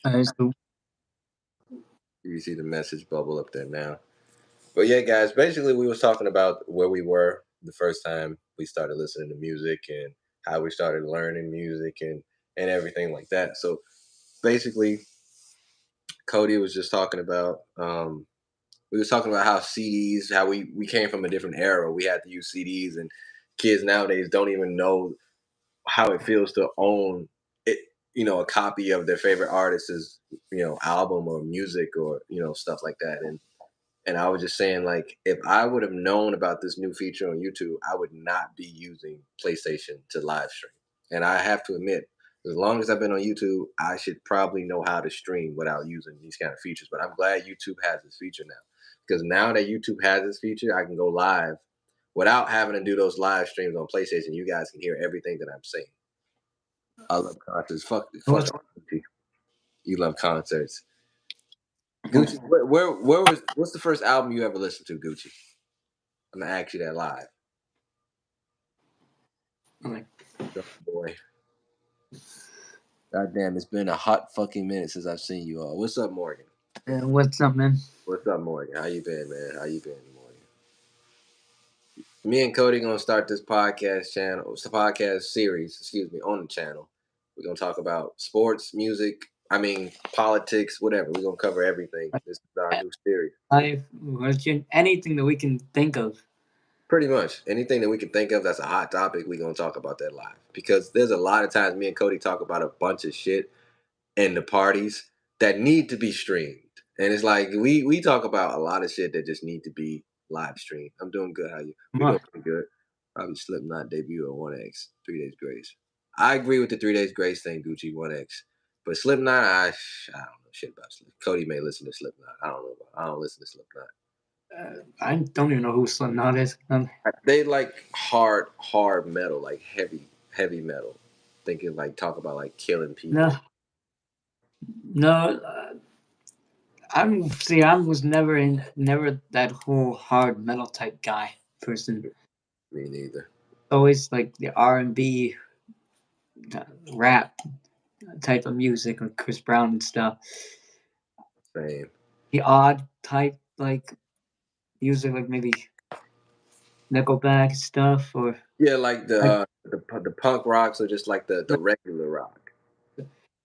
So You see the message bubble up there now. But yeah, guys, basically we was talking about where we were the first time we started listening to music and how we started learning music and everything like that. So basically, Cody was just talking about we was talking about how CDs, how we came from a different era. We had to use CDs, and kids nowadays don't even know how it feels to own it, a copy of their favorite artist's, album or music or, stuff like that. And I was just saying, like, if I would have known about this new feature on YouTube, I would not be using PlayStation to live stream. And I have to admit, as long as I've been on YouTube, I should probably know how to stream without using these kind of features. But I'm glad YouTube has this feature now. Because now that YouTube has this feature, I can go live without having to do those live streams on PlayStation. You guys can hear everything that I'm saying. I love concerts. Fuck what's Gucci. You love concerts. Gucci, what's the first album you ever listened to, Gucci? I'm gonna ask you that live. like, Oh, boy. God damn, it's been a hot fucking minute since I've seen you all. What's up, Morgan? what's up, man? What's up, Morgan? How you been, man? How you been, Morgan? Me and Cody gonna start this podcast series, excuse me, on the channel. We're gonna talk about sports, music, politics, whatever. We're gonna cover everything. This is our new series. Life, question, anything that we can think of. Pretty much anything that we can think of that's a hot topic, we're gonna talk about that live. Because there's a lot of times me and Cody talk about a bunch of shit in the parties that need to be streamed. And it's like we talk about a lot of shit that just need to be live streamed. I'm doing good. How you? We doing What? pretty good. Probably Slipknot debut on 1X, 3 Days Grace. I agree with the 3 Days Grace thing, Gucci 1X. But Slipknot, I don't know shit about Slipknot. Cody may listen to Slipknot. I don't know. I don't listen to Slipknot. I don't even know who Slipknot is. They like hard metal, like heavy metal. Thinking like talk about like killing people. No, no. I was never that whole hard metal type guy person. Me neither. Always like the R&B, rap type of music, like Chris Brown and stuff. Same. The odd type like music, like maybe Nickelback stuff, or Yeah, like like, the punk rocks or just like the regular rock,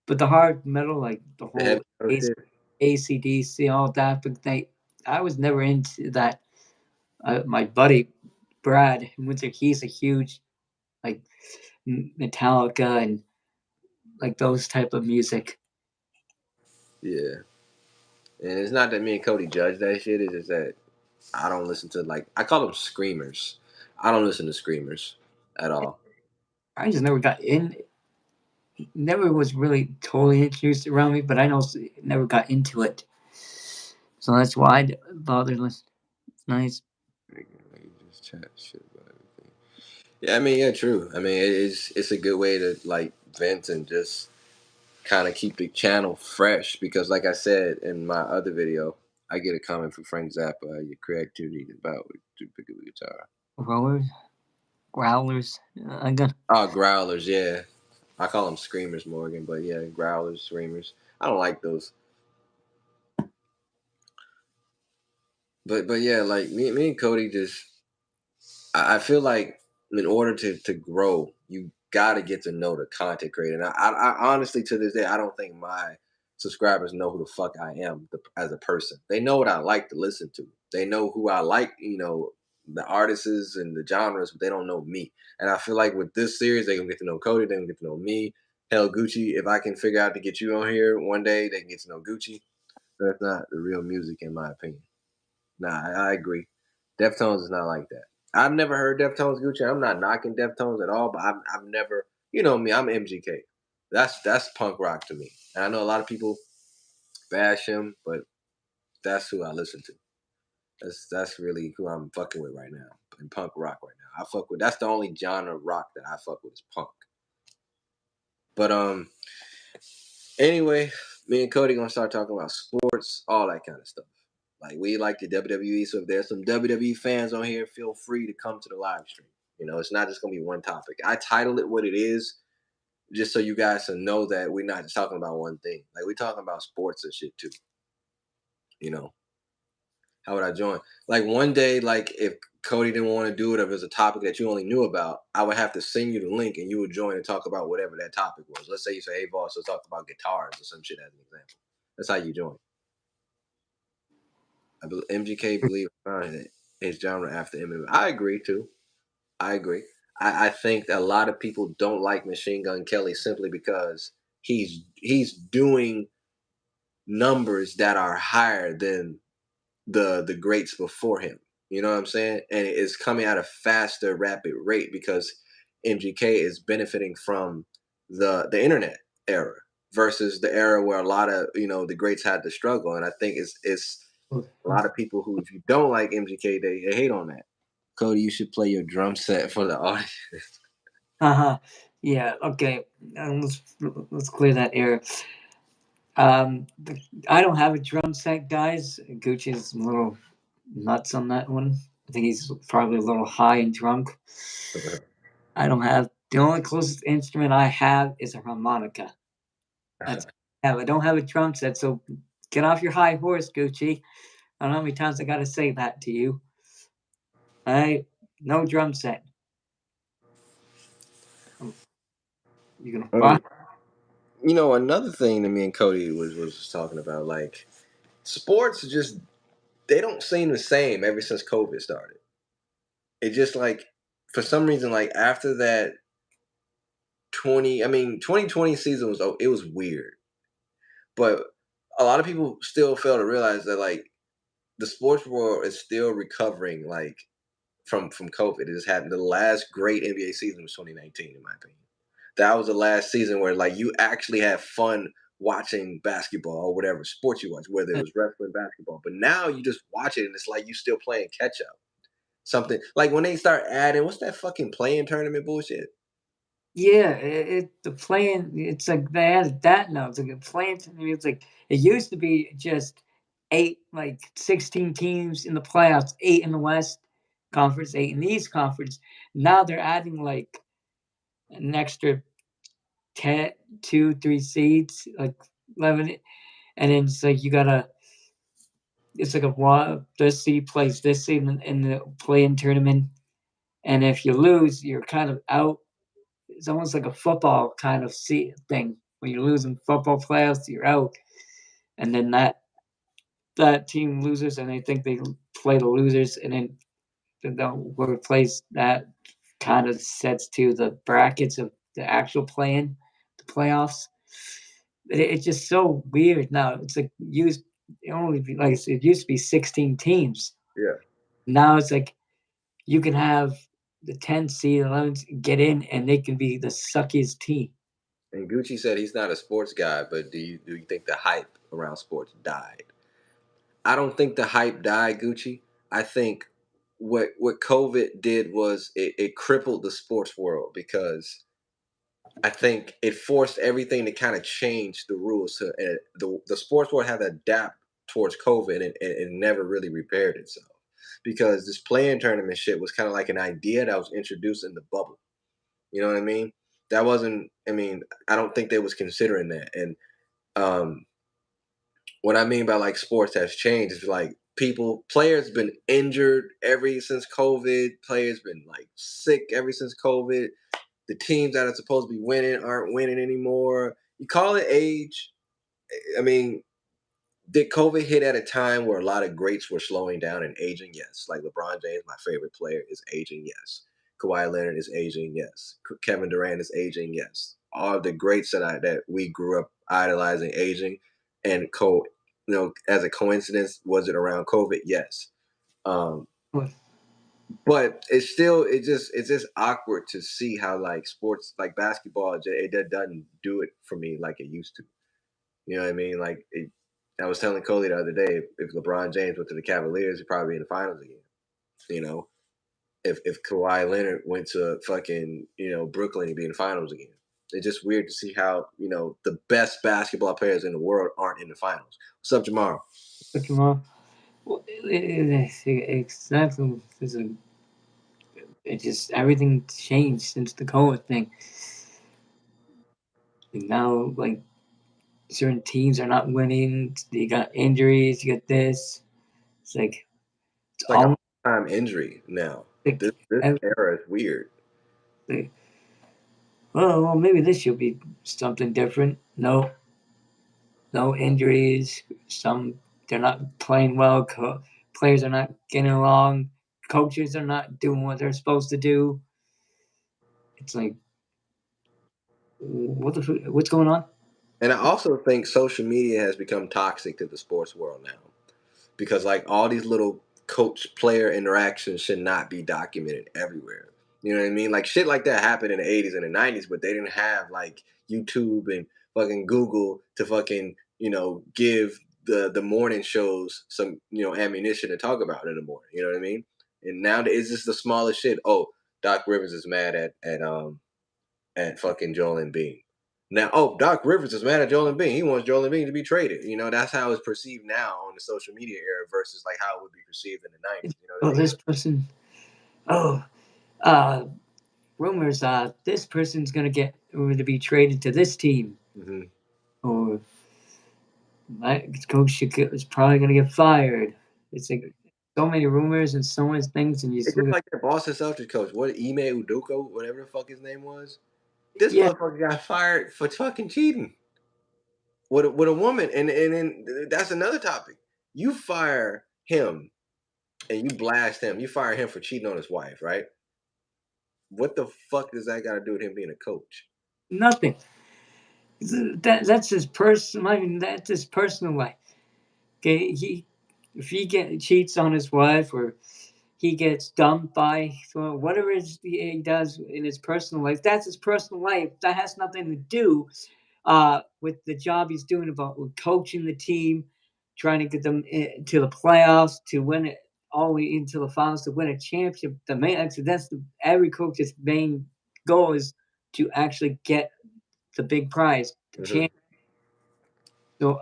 but the hard metal, like the the heavy whole metal shit. ACDC, all that. But I was never into that. My buddy Brad Winter, he's a huge like Metallica and like those type of music. Yeah, and it's not that me and Cody judge that shit. It's just that I don't listen to like I call them screamers. I don't listen to screamers at all. I just never got in. Never was really totally introduced around me, but I know never got into it. So that's why I bothered. It's nice. Like, just chat shit about everything. Yeah, yeah, true. It's a good way to like vent and just kind of keep the channel fresh because, like I said in my other video, I get a comment from Frank Zappa. Your creativity is about to pick up the guitar. Rollers, growlers. I got. Growlers, yeah. I call them screamers, Morgan, but yeah, growlers, screamers. I don't like those. But yeah, like me and Cody just I feel like in order to grow, you gotta get to know the content creator. And I honestly to this day I don't think my subscribers know who the fuck I am as a person. They know what I like to listen to. They know who I like, the artists and the genres, but they don't know me. And I feel like with this series, they gonna get to know Cody, they gonna get to know me. Hell, Gucci, if I can figure out to get you on here one day, they can get to know Gucci. That's not the real music, in my opinion. Nah, I agree. Deftones is not like that. I've never heard Deftones, Gucci. I'm not knocking Deftones at all, but I've never, me, I'm MGK. That's punk rock to me. And I know a lot of people bash him, but that's who I listen to. That's really who I'm fucking with right now in punk rock right now. I fuck with that's the only genre of rock that I fuck with is punk. But anyway, me and Cody gonna start talking about sports, all that kind of stuff. Like we like the WWE, so if there's some WWE fans on here, feel free to come to the live stream. It's not just gonna be one topic. I titled it what it is. just so you guys to know that we're not just talking about one thing. Like we're talking about sports and shit too. You know, how would I join? Like one day, like if Cody didn't want to do it, if it was a topic that you only knew about, I would have to send you the link and you would join and talk about whatever that topic was. Let's say you say, "Hey, Voss, let's talk about guitars or some shit," as an example. That's how you join. MGK believe his genre after Eminem. I agree too. I agree. I think that a lot of people don't like Machine Gun Kelly simply because he's doing numbers that are higher than the greats before him. You know what I'm saying? And it's coming at a faster, rapid rate because MGK is benefiting from the internet era versus the era where a lot of the greats had to struggle. And I think it's a lot of people who, if you don't like MGK, they hate on that. Cody, you should play your drum set for the audience. Uh-huh. Yeah, okay. Let's clear that air. I don't have a drum set, guys. Gucci's a little nuts on that one. I think he's probably a little high and drunk. I don't have the only closest instrument I have is a harmonica. That's I don't have a drum set, so get off your high horse, Gucci. I don't know how many times I gotta say that to you. I no drum set. You gonna buy? Um, another thing that me and Cody was talking about, like sports, just they don't seem the same ever since COVID started. It just like for some reason, like after that 2020 season it was weird, but a lot of people still fail to realize that like the sports world is still recovering, like from COVID. It just happened. The last great NBA season was 2019, in my opinion. That was the last season where like you actually had fun watching basketball or whatever sport you watch, whether it was wrestling, basketball. But now you just watch it and it's like you still playing catch up. Something like when they start adding, what's that fucking playing tournament bullshit? Yeah, the playing. It's like they added that now. It's like a playing. It's like it used to be just eight, like 16 teams in the playoffs, eight in the West Conference, eight in the East Conference. Now they're adding like an extra 10, 2, 3 seeds, like 11, and then it's like you gotta. It's like a this seed plays this seed in the play-in tournament, and if you lose, you're kind of out. It's almost like a football kind of thing. When you're losing football playoffs, you're out, and then that team loses, and they think they play the losers, and then whoever plays that kind of sets to the brackets of the actual playing, the playoffs. It's just so weird now. It's like used it only be like it used to be 16 teams. Yeah. Now it's like you can have the 10 seed, 11 get in, and they can be the suckiest team. And Gucci said he's not a sports guy, but do you think the hype around sports died? I don't think the hype died, Gucci. I think what COVID did was it crippled the sports world because I think it forced everything to kind of change the rules. To the sports world had to adapt towards COVID, and it never really repaired itself because this playing tournament shit was kind of like an idea that was introduced in the bubble. You know what I mean? That wasn't. I mean, I don't think they was considering that. And um, what I mean by like sports has changed is like players been injured ever since COVID. Players been like sick ever since COVID. The teams that are supposed to be winning aren't winning anymore. You call it age. I mean, did COVID hit at a time where a lot of greats were slowing down and aging? Yes. Like LeBron James, my favorite player, is aging. Yes. Kawhi Leonard is aging. Yes. Kevin Durant is aging. Yes. All the greats that we grew up idolizing aging, and as a coincidence, was it around COVID? Yes. Um, but it's just awkward to see how like sports like basketball it doesn't do it for me like it used to. You know what I mean? Like I was telling Coley the other day, if LeBron James went to the Cavaliers, he'd probably be in the finals again. You know, if Kawhi Leonard went to fucking Brooklyn, he'd be in the finals again. It's just weird to see how the best basketball players in the world aren't in the finals. What's up, Jamar? Pokemon. Well, exactly. It just everything changed since the COVID thing. And now, like, certain teams are not winning. You got injuries. You got this. It's like it's It's like almost a time injury now. like, This era is weird. like, well, maybe this should be something different. No, no injuries. Some they're not playing well. Players are not getting along. Coaches are not doing what they're supposed to do. It's like, what's going on? And I also think social media has become toxic to the sports world now, because like all these little coach player interactions should not be documented everywhere. You know what I mean? Like shit like that happened in the 80s and the 90s, but they didn't have like YouTube and fucking Google to fucking, give the morning shows some, ammunition to talk about in the morning. You know what I mean? And now it's just the smallest shit. Oh, Doc Rivers is mad at fucking Joel Embiid. Now, oh, Doc Rivers is mad at Joel Embiid. He wants Joel Embiid to be traded. That's how it's perceived now on the social media era versus like how it would be perceived in the 90s. You know what I Oh, mean? this person. Oh, uh, rumors. This person's gonna get to be traded to this team, Hmm. or my coach is probably gonna get fired. It's like so many rumors and so many things, and you It's just just look. like the Boston Celtics coach. What, Ime Udoka, whatever the fuck his name was. This Yeah, motherfucker got fired for fucking cheating with a woman, and then that's another topic. You fire him and you blast him. You fire him for cheating on his wife, right? What the fuck does that got to do with him being a coach? nothing. That's his personal. I mean, that's his personal life. Okay, if he cheats on his wife or he gets dumped by whatever he does in his personal life, that's his personal life. That has nothing to do with the job he's doing about with coaching the team, trying to get them to the playoffs to win it all the way into the finals to win a championship. The main actually that's every coach's main goal is to actually get the big prize, the Hmm. champ. So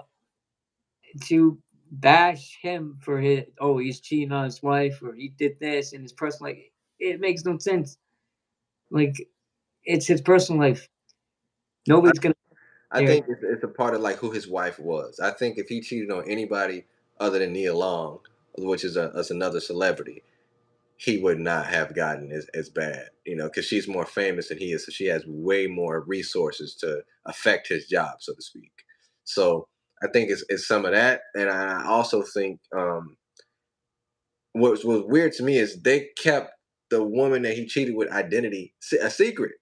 to bash him for his he's cheating on his wife or he did this in his personal life, it makes no sense. Like it's his personal life. Nobody's gonna I care. think it's a part of like who his wife was. I think if he cheated on anybody other than Nia Long, which is another celebrity, he would not have gotten as bad, because she's more famous than he is, so she has way more resources to affect his job, so to speak. So I think it's some of that, and I also think what was weird to me is they kept the woman that he cheated with identity a secret.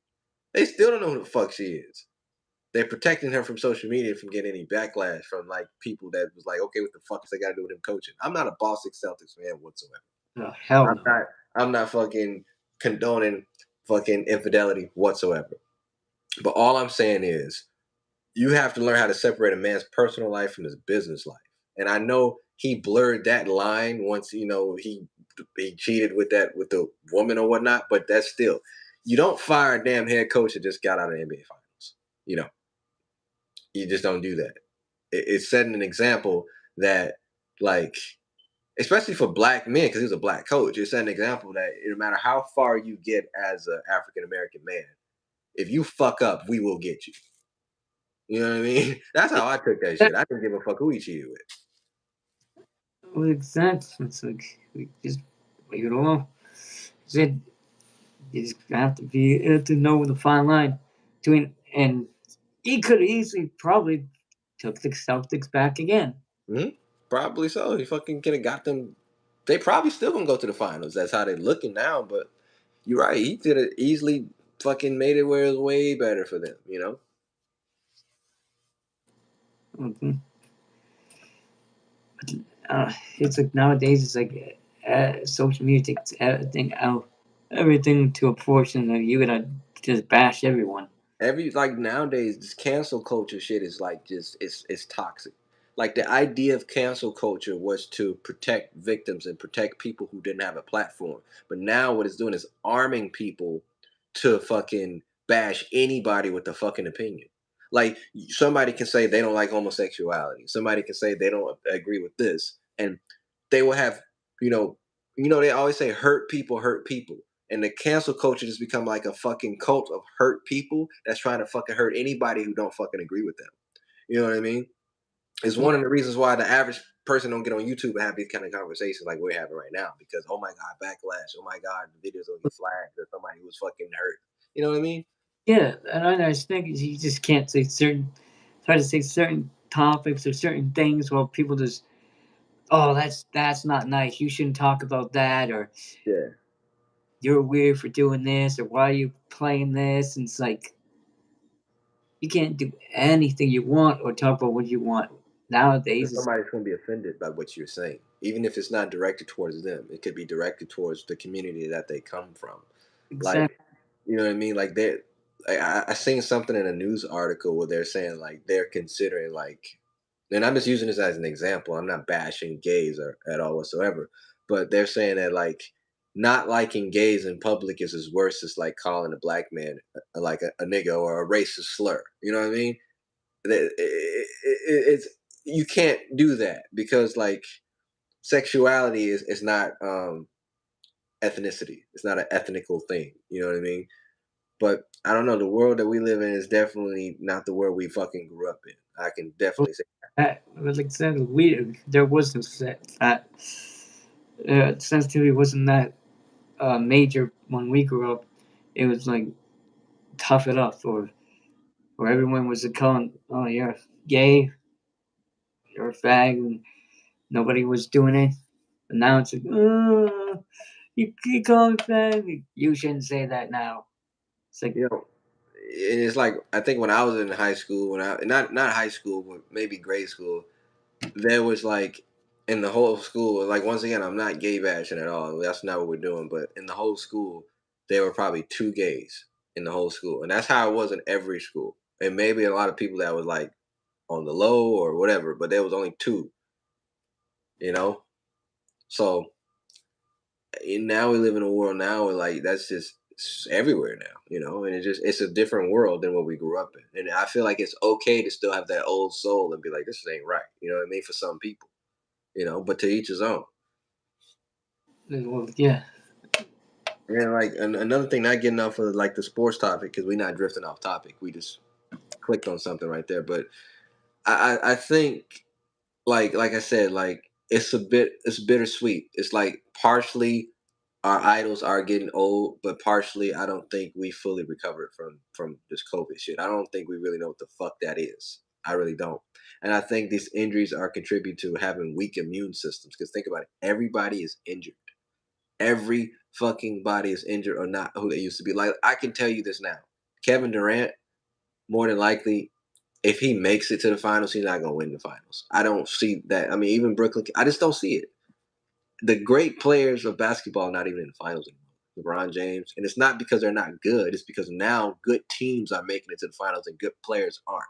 They still don't know who the fuck she is. They're protecting her from social media from getting any backlash from like people that was like, okay, what the fuck does that got to do with him coaching? I'm not a Boston Celtics fan whatsoever. Oh, hell I'm no. not. I'm not fucking condoning fucking infidelity whatsoever. But all I'm saying is you have to learn how to separate a man's personal life from his business life. And I know he blurred that line once he cheated with the woman or whatnot, but that's still you don't fire a damn head coach that just got out of the NBA finals. You know, you just don't do that. It's setting an example that like especially for black men, because he was a black coach. It's an example that no matter how far you get as an African American man, if you fuck up, we will get you. You know what I mean? That's how I took that That shit. I didn't give a fuck who he cheated with. makes sense. It's like we just leave it alone. Said you just have to be to know the fine line between and he could easily probably took the Celtics back again. Hmm. Probably so. He fucking could have got them. They probably still gonna go to the finals. That's how they're looking now. But you're right. He could have easily fucking made it where it was way better for them. Mhm. It's like nowadays it's like social media takes everything out, everything to a portion that you gotta just bash everyone. Every like nowadays this cancel culture shit is like just it's toxic. Like the idea of cancel culture was to protect victims and protect people who didn't have a platform, but now what it's doing is arming people to fucking bash anybody with a fucking opinion. Like somebody can say they don't like homosexuality, somebody can say they don't agree with this, and they will have you know they always say hurt people hurt people. And the cancel culture just become like a fucking cult of hurt people that's trying to fucking hurt anybody who don't fucking agree with them. You know what I mean? It's Yeah, one of the reasons why the average person don't get on YouTube and have these kind of conversations like we're having right now. Because oh my god, backlash! Oh my god, the videos will get flagged or somebody who was fucking hurt. You know what I mean? yeah, and I think you just can't say try to say certain topics or certain things while people just, oh, that's not nice. You shouldn't talk about that, or Yeah. you're weird for doing this, or why are you playing this? And it's like you can't do anything you want or talk about what you want nowadays. Because Is somebody's going to be offended by what you're saying, even if it's not directed towards them. It could be directed towards the community that they come from. Like, exactly you know what I mean? Like they, I seen something in a news article where they're saying like they're considering like, and I'm just using this as an example. I'm not bashing gays or at all whatsoever, but they're saying that like not liking gays in public is as worse as like calling a black man like a nigga or a racist slur. You know what I mean? It's you can't do that because like sexuality is not ethnicity. It's not an ethnical thing. You know what I mean? But I don't know. The world that we live in is definitely not the world we fucking grew up in. I can definitely say that. Like I said, we there wasn't that sensitivity wasn't that major when we grew up. It was like tough it up, or everyone was calling, oh, you're gay, you're a fag, and nobody was doing it. But now it's like, oh, you call me fag. You shouldn't say that now. It's like, you know. And it's like I think when I was in high school, when I not high school, but maybe grade school, there was like in the whole school. Like once again, I'm not gay bashing at all. That's not what we're doing. But in the whole school, there were probably two gays in the whole school, and that's how it was in every school. And maybe a lot of people that was like on the low or whatever, but there was only two. You know, so and now we live in a world now where like that's just it's everywhere now, you know, and it's a different world than what we grew up in. And I feel like it's okay to still have that old soul and be like, this ain't right. You know what I mean? For some people, you know, but to each his own. well, yeah, And like another thing, not getting off of like the sports topic because we're not drifting off topic. We just clicked on something right there. But I think like I said, like it's bittersweet. It's like partially our idols are getting old, but partially I don't think we fully recovered from this COVID shit. I don't think we really know what the fuck that is. I really don't. And I think these injuries are contribute to having weak immune systems. Because think about it, everybody is injured. Every fucking body is injured or not who they used to be. Like I can tell you this now. Kevin Durant, more than likely, if he makes it to the finals, he's not gonna win the finals. I don't see that. I mean, even Brooklyn, I just don't see it. The great players of basketball are not even in the finals anymore. LeBron James, and it's not because they're not good. It's because now good teams are making it to the finals and good players aren't.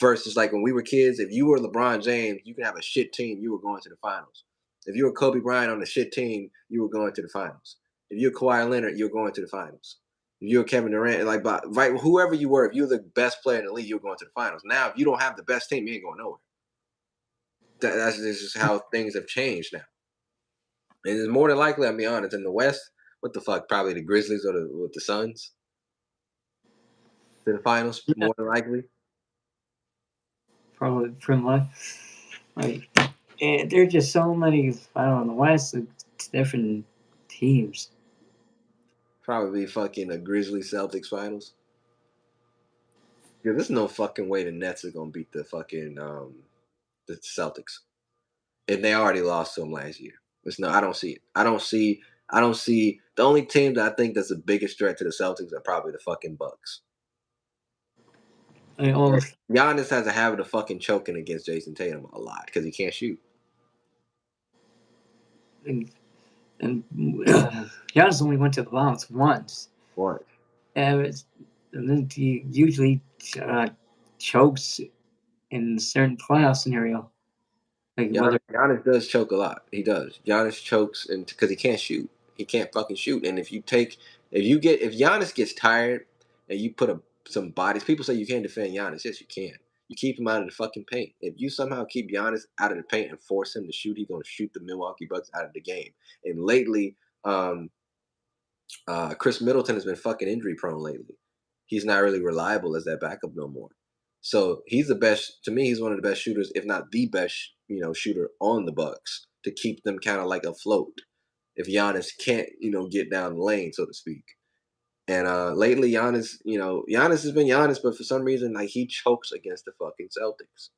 Versus like when we were kids, if you were LeBron James, you can have a shit team, you were going to the finals. If you were Kobe Bryant on a shit team, you were going to the finals. If you're Kawhi Leonard, you're going to the finals. If you're Kevin Durant, like right, whoever you were, if you're the best player in the league, you're going to the finals. Now, if you don't have the best team, you ain't going nowhere. That's just how things have changed now. And it's more than likely, I'll be honest, in the West, what the fuck? Probably the Grizzlies or the Suns to the finals, yeah, more than likely. probably pretty much. Like, and there are just so many. I don't know, the West, like, different teams. Probably fucking the Grizzlies Celtics finals. Yeah, there's no fucking way the Nets are gonna beat the Celtics. And they already lost to them last year. It's no, I don't see it. I don't see the only team that I think that's the biggest threat to the Celtics are probably the fucking Bucks. I mean, all Giannis has a habit of fucking choking against Jason Tatum a lot because he can't shoot and, and Giannis only went to the finals once. once. It's, and then he usually uh, chokes in certain playoff scenario, like whether Giannis does choke a lot. He does. Giannis chokes and because he can't shoot. He can't fucking shoot. And if Giannis gets tired and you put some bodies, people say you can't defend Giannis. Yes, you can. You keep him out of the fucking paint. If you somehow keep Giannis out of the paint and force him to shoot, he's gonna shoot the Milwaukee Bucks out of the game. And lately, um, Chris Middleton has been fucking injury prone lately. He's not really reliable as that backup no more. So he's the best to me. He's one of the best shooters, if not the best, shooter on the Bucks to keep them kind of like afloat. If Giannis can't, get down the lane, so to speak. And lately, Giannis has been Giannis, but for some reason, like he chokes against the fucking Celtics.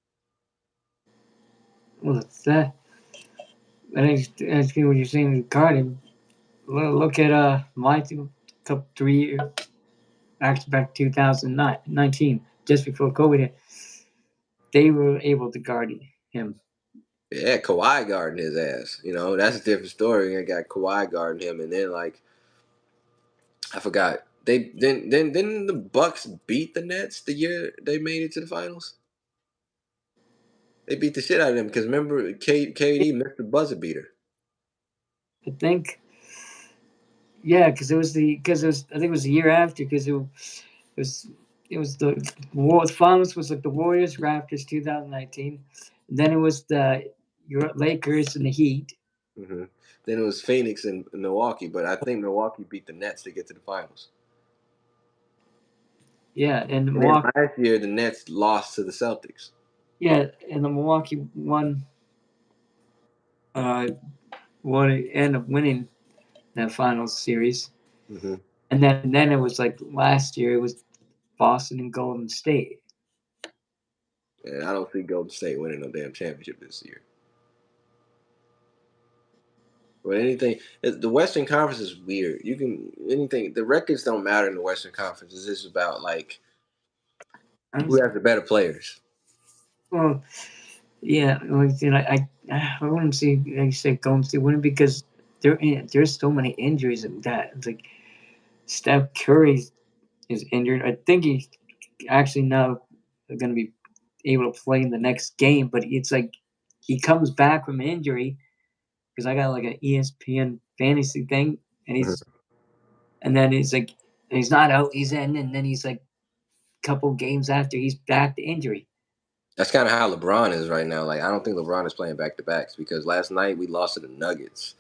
Well, it's that. I think what you're saying with Garden. Look at my top 3 year back 2019, just before COVID hit. They were able to guard him. Yeah, Kawhi guarding his ass. That's a different story. I got Kawhi guarding him, and then like I forgot they then the Bucks beat the Nets the year they made it to the finals. They beat the shit out of them because remember KD missed the buzzer beater. I think, yeah, because it was I think it was the year after because was it was the finals was like the Warriors Raptors 2019, and then it was the Lakers and the Heat. hmm Then it was Phoenix and Milwaukee, but I think Milwaukee beat the Nets to get to the finals. Yeah, and And then Milwaukee. last year the Nets lost to the Celtics. Yeah, and the Milwaukee uh won end up winning that finals series. hmm And then it was like last year it was Boston and Golden State. And I don't see Golden State winning no damn championship this year. But anything, the Western Conference is weird. You can anything. The records don't matter in the Western Conference. It's just about like I who was, has the better players. well, yeah, like, you know, I wouldn't say like you said Golden State wouldn't because there's so many injuries and that it's like Steph Curry is injured. I think he's actually now going to be able to play in the next game, but it's like he comes back from injury because I got like an ESPN fantasy thing, and Mhm. then he's like he's not out, he's in, and then he's like a couple games after he's back to injury. That's kind of how LeBron is right now. Like I don't think LeBron is playing back to backs because last night we lost to the Nuggets,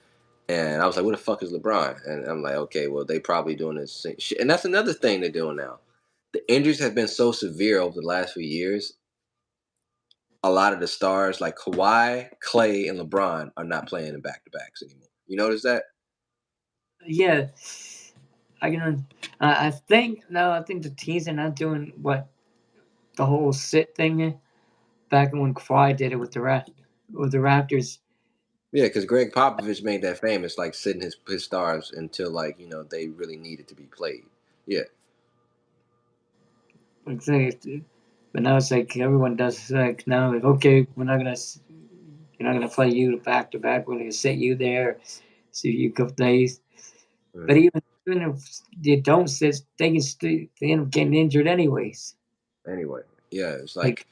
and I was like, "Where the fuck is LeBron?" And I'm like, "Okay, well they probably doing this shit." And that's another thing they're doing now. The injuries have been so severe over the last few years. A lot of the stars like Kawhi, Clay, and LeBron are not playing in back to backs anymore. You notice that? Yeah, I can. I think no, I think the teams are not doing what the whole sit thing back when Kawhi did it with the Raptors. Yeah, because Greg Popovich made that famous, like sitting his stars until like they really needed to be played. Yeah, Like say, but now it's like everyone does like now like okay, you're not gonna play you back to back. We're gonna sit you there, see you couple days. But hmm even if you don't sit, they end up getting injured anyways. anyway, yeah, it's Like like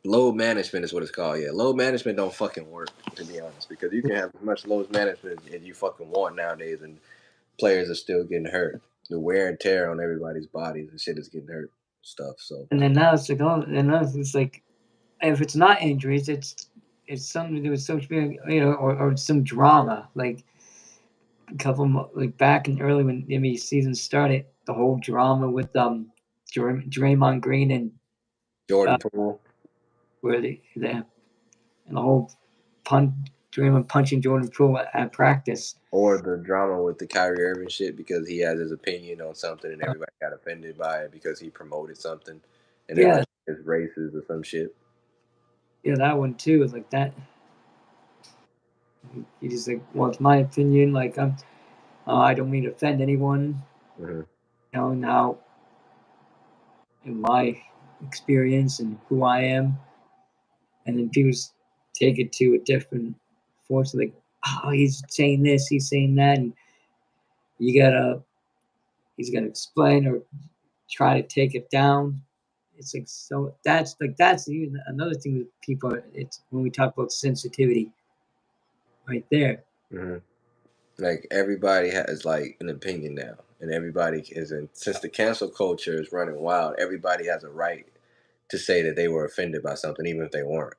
load management is what it's called. Yeah, load management don't fucking work to be honest because you can have as much load management as you fucking want nowadays, and players are still getting hurt. The wear and tear on everybody's bodies and shit is getting hurt stuff. So and then now it's like oh, and now it's like if it's not injuries, it's something to do with social media, or some drama. Like a like back in early when the NBA season started, the whole drama with Draymond Green and Jordan uh, Poole where and the whole Draymond punching Jordan Poole at practice. or the drama with the Kyrie Irving shit because he has his opinion on something and everybody got offended by it because he promoted something and they're Yeah, like it's racist or some shit. yeah, that one too. Like that, he just like, well, it's my opinion. Like I don't mean to offend anyone. hmm Now in my experience and who I am, and then people take it to a different force. Like, oh, he's saying this, he's saying that, and you gotta, he's gotta explain or try to take it down. It's like so. That's even another thing that people. It's when we talk about sensitivity, right there. hmm Like everybody has like an opinion now, and everybody is in. Since the cancel culture is running wild, everybody has a right to say that they were offended by something, even if they weren't.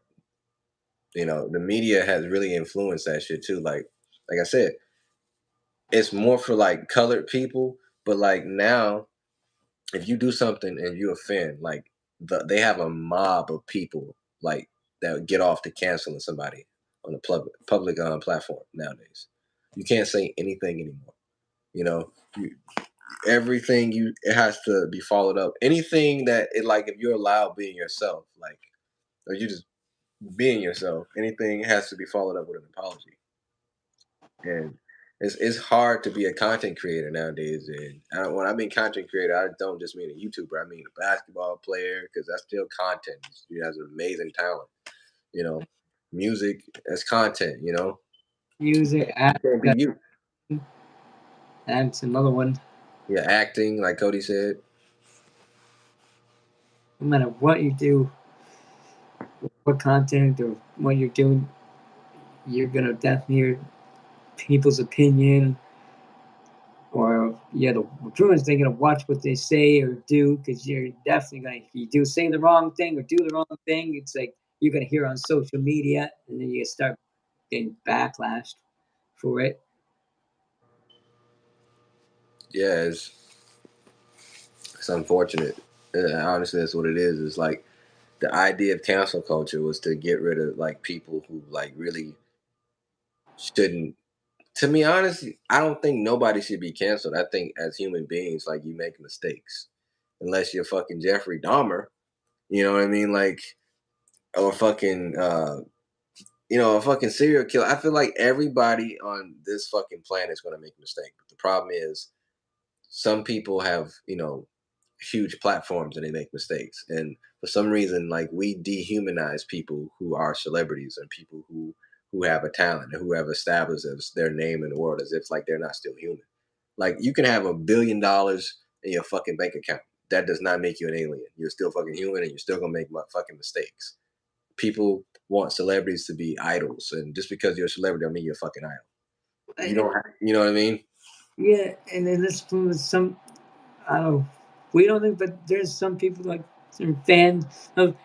The media has really influenced that shit too. Like I said, it's more for like colored people, but like now if you do something and you offend, like they have a mob of people like that would get off to canceling somebody on a public platform nowadays. You can't say anything anymore. You know, everything you it has to be followed up. Anything that it like if you're allowed being yourself, like or you just being yourself, anything has to be followed up with an apology. And it's hard to be a content creator nowadays. And when I mean content creator, I don't just mean a YouTuber. I mean a basketball player because that's still content. He has an amazing talent. You know, music as content. You know, Music, you can't be acting, you. that's another one. Yeah, acting like Cody said. No matter what you do, what content or what you're doing, you're gonna definitely hear people's opinion, or yeah, the influence they're gonna watch what they say or do because you're definitely gonna if you do say the wrong thing or do the wrong thing, it's like you're gonna hear on social media and then you start getting backlash for it. Yeah, it's unfortunate. Honestly, that's what it is. It's like the idea of cancel culture was to get rid of like people who like really shouldn't. To me, honestly, I don't think nobody should be canceled. I think as human beings, like you make mistakes, unless you're fucking Jeffrey Dahmer. You know what I mean? Like or fucking a fucking serial killer. I feel like everybody on this fucking planet is gonna make a mistake. But the problem is some people have, huge platforms and they make mistakes. And for some reason, like we dehumanize people who are celebrities and people who have a talent and who have established their name in the world as if like they're not still human. Like you can have $1 billion in your fucking bank account. That does not make you an alien. You're still fucking human and you're still gonna make fucking mistakes. People want celebrities to be idols, and just because you're a celebrity, don't mean you're a fucking idol. You And, don't have, you know what I mean? yeah, and then this from some I don't know, we don't think, but there's some people like some fans of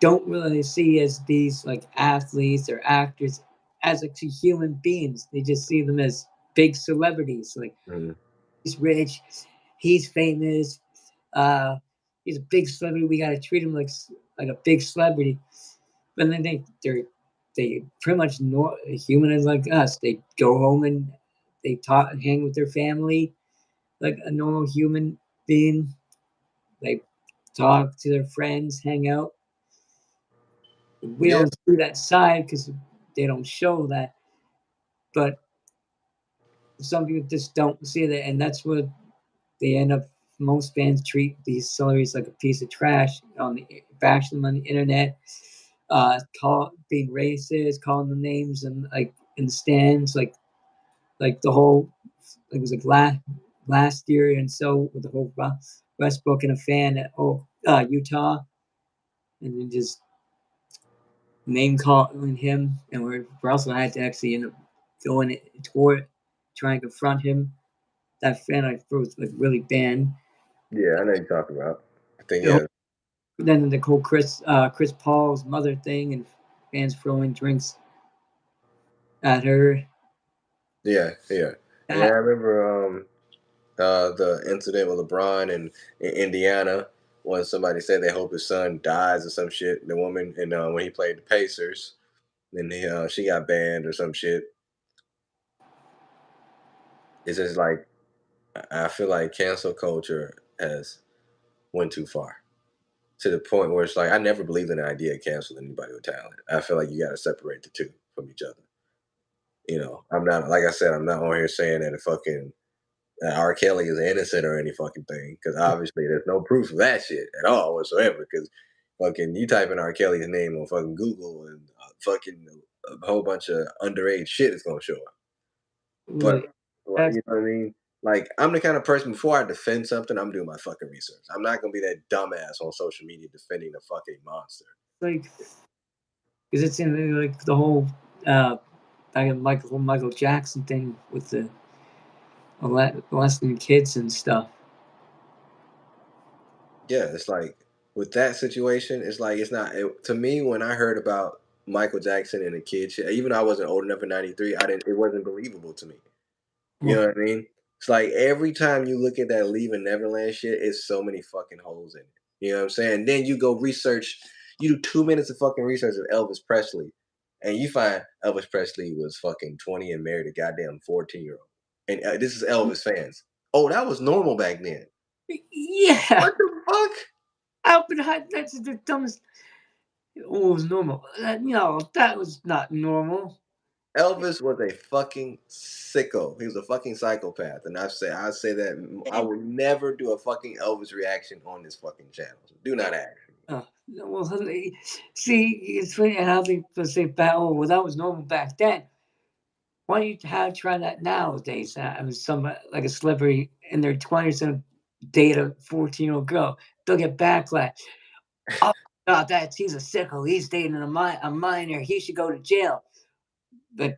don't really see as these like athletes or actors as actually human beings. They just see them as big celebrities. Like Mhm. he's rich, he's famous, uh, he's a big celebrity. We got to treat him like a big celebrity. But then they pretty much human as like us. They go home and they talk, hang with their family like a normal human being. They talk to their friends, hang out. We Yeah, don't see that side because they don't show that. But some people just don't see that, and that's what they end up. Most fans treat these celebrities like a piece of trash bash them on the internet, being racist, calling them names, and like in the stands, like the whole it was like last year and so with the whole Westbrook and a fan at Utah, and then just name calling him, and we also had to actually end up going toward trying to confront him. That fan I was like really banned. yeah, I know you're talking about. I think The whole, yeah, then the whole Chris Paul's mother thing and fans throwing drinks at her. yeah, yeah, yeah. I That remember the incident with LeBron in Indiana when somebody said they hope his son dies or some shit. The woman and when he played the Pacers, then she got banned or some shit. It's just like I feel like cancel culture has went too far to the point where it's like I never believed in the idea of canceling anybody with talent. I feel like you got to separate the two from each other. I'm not like I said, I'm not on here saying that a fucking R. Kelly is innocent or any fucking thing because obviously there's no proof of that shit at all whatsoever. Because fucking you type in R. Kelly's name on fucking Google and fucking a whole bunch of underage shit is gonna show up. But was you know what I mean? Like I'm the kind of person before I defend something, I'm doing my fucking research. I'm not gonna be that dumbass on social media defending a fucking monster. like because it's in like the whole uh back in Michael Jackson thing with the molesting kids and stuff. Yeah, it's like with that situation, it's like it's not to me when I heard about Michael Jackson and the kid shit. Even though I wasn't old enough in '93, I didn't. It wasn't believable to me. You Well, know what I mean? It's like every time you look at that Leaving Neverland shit, it's so many fucking holes in it. You know what I'm saying? Then you go research, you do 2 minutes of fucking research of Elvis Presley, and you find Elvis Presley was fucking 20 and married a goddamn 14-year-old. And this is Elvis fans. Oh, that was normal back then. yeah. What the fuck? That's the dumbest. Oh, it was normal. No, that was not normal. Elvis was a fucking sicko. He was a fucking psychopath, and I say that I And, will never do a fucking Elvis reaction on this fucking channel. So do not ask me. well, see, it's funny how they say back. Oh, well, that was normal back then. Why don't you try that nowadays? I was some like a celebrity in their 20s and date a 14-year-old girl. They'll get backlash. Oh, God, he's a sicko. He's dating a minor. He should go to jail. But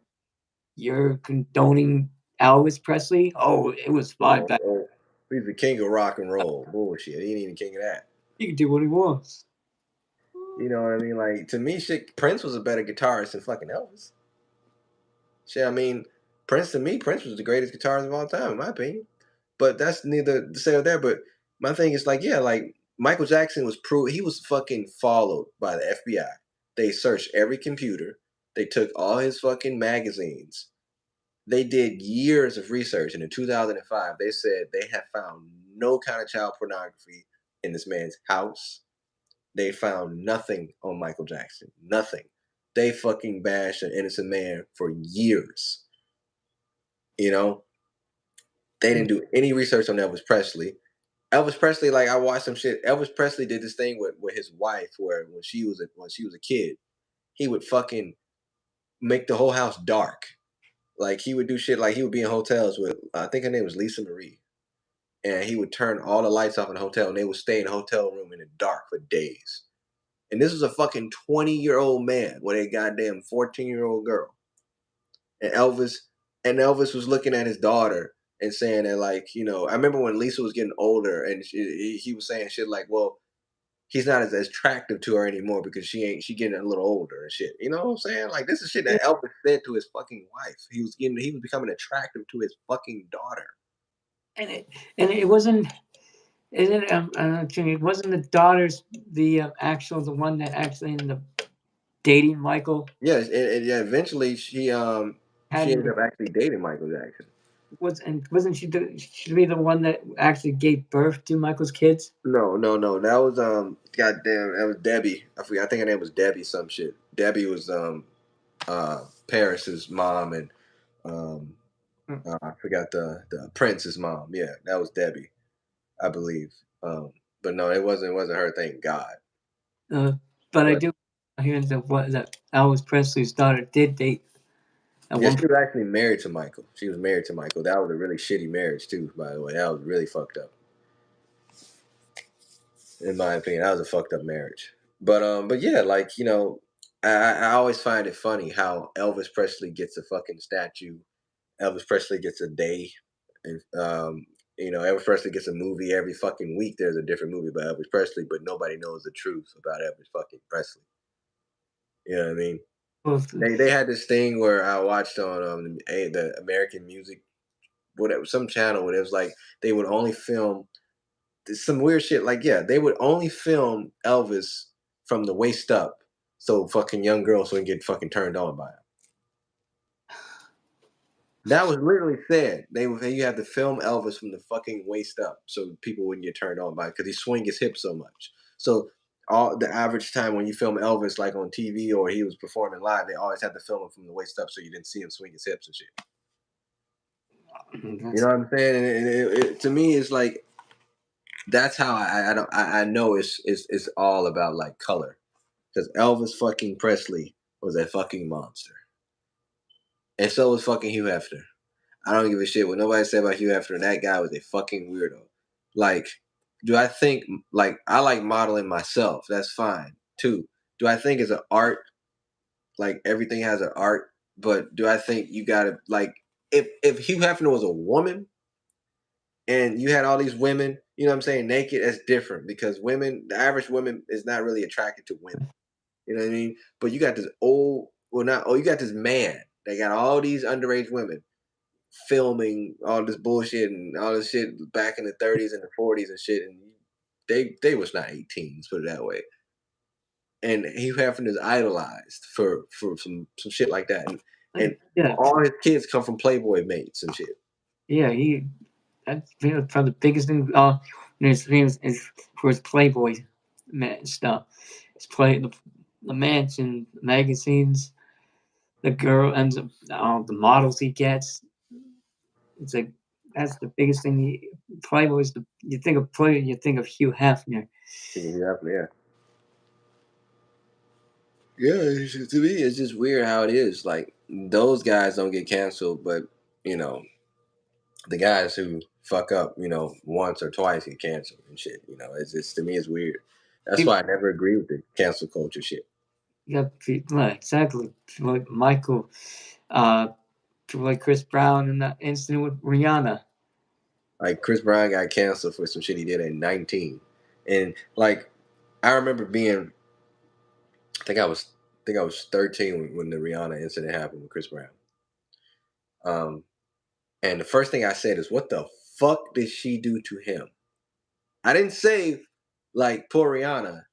you're condoning Elvis Presley? Oh, it was fine Oh, back. oh, he's the king of rock and roll. Bullshit. He ain't even king of that. He can do what he wants. You know what I mean? Like to me, shit, Prince was a better guitarist than fucking Elvis. Shit, I mean, Prince to me, Prince was the greatest guitarist of all time, in my opinion. But that's neither to say or there. But my thing is like, yeah, like Michael Jackson was proved he was fucking followed by the FBI. They searched every computer. They took all his fucking magazines. They did years of research, and in 2005, they said they have found no kind of child pornography in this man's house. They found nothing on Michael Jackson. Nothing. They fucking bashed an innocent man for years. You know, they didn't do any research on Elvis Presley. Elvis Presley, like I watched some shit. Elvis Presley did this thing with his wife, where when she was a kid, he would fucking make the whole house dark. Like he would do shit like he would be in hotels with I think her name was Lisa Marie, and he would turn all the lights off in the hotel, and they would stay in the hotel room in the dark for days. And this was a fucking 20-year-old man with a goddamn 14-year-old girl. And Elvis was looking at his daughter and saying that like, I remember when Lisa was getting older and he was saying shit like, well, he's not as attractive to her anymore because she getting a little older and shit. You know what I'm saying? Like this is shit that Elvis said to his fucking wife. He was becoming attractive to his fucking daughter. And it wasn't. Isn't it? It wasn't the daughter's the one that actually ended up dating Michael. Yes, and yeah, eventually she Hadn't ended up actually dating Michael Jackson. wasn't she she be the one that actually gave birth to Michael's kids? No, no, no. That was goddamn, that was Debbie. I forget. I think her name was Debbie some shit. Debbie was Paris's mom and um I forgot the Prince's mom. Yeah, that was Debbie, I believe. But no, it wasn't her, thank God. Uh, but I But do hear that Elvis Presley's daughter did date at yeah, one she point. was actually married to Michael. She was married to Michael. That was a really shitty marriage too, by the way. That was really fucked up. In my opinion. That was a fucked up marriage. But yeah, like I always find it funny how Elvis Presley gets a fucking statue. Elvis Presley gets a day, and Elvis Presley gets a movie every fucking week. There's a different movie about Elvis Presley, but nobody knows the truth about Elvis fucking Presley. You know what I mean? Both, They had this thing where I watched on the American Music, whatever, some channel where it was like they would only film some weird shit. Like, yeah, they would only film Elvis from the waist up, so fucking young girls wouldn't get fucking turned on by him. That was literally said. You have to film Elvis from the fucking waist up, so people wouldn't get turned on by it because he swing his hips so much. So all the average time when you film Elvis, like on TV or he was performing live, they always had to film him from the waist up, so you didn't see him swing his hips and shit. You know that's what I'm saying? And to me, it's like that's how I know it's all about like color because Elvis fucking Presley was a fucking monster, and so was fucking Hugh Hefner. I don't give a shit what nobody said about Hugh Hefner. That guy was a fucking weirdo. Like, do I think like I like modeling myself? That's fine too. Do I think it's an art? Like everything has an art, but do I think you gotta like if Hugh Hefner was a woman and you had all these women, you know what I'm saying, naked, that's different because the average woman is not really attracted to women. You know what I mean? But you got this you got this man that got all these underage women filming all this bullshit and all this shit back in the 30s and the 40s and shit, and they was not 18. Let's put it that way. And he having is idolized for some shit like that, and Yeah, all his kids come from Playboy mates and shit. yeah. He that's probably the biggest thing. His famous is for his Playboy stuff. His the mansion, magazines, the girl ends up the models he gets. It's like that's the biggest thing. Playboy is the you think of Playboy, you think of Hugh Hefner. Yeah. Yeah, to me, it's just weird how it is. Like those guys don't get canceled, but you know, the guys who fuck up, once or twice get canceled and shit. It's just to me, it's weird. That's People, why I never agree with the cancel culture shit. you got people, exactly people like Michael, uh, people like Chris Brown and that incident with Rihanna. Like Chris Brown got canceled for some shit he did at 19, and like I remember being, I think I was 13 when the Rihanna incident happened with Chris Brown. Um, and the first thing I said is, "What the fuck did she do to him?" I didn't say like poor Rihanna.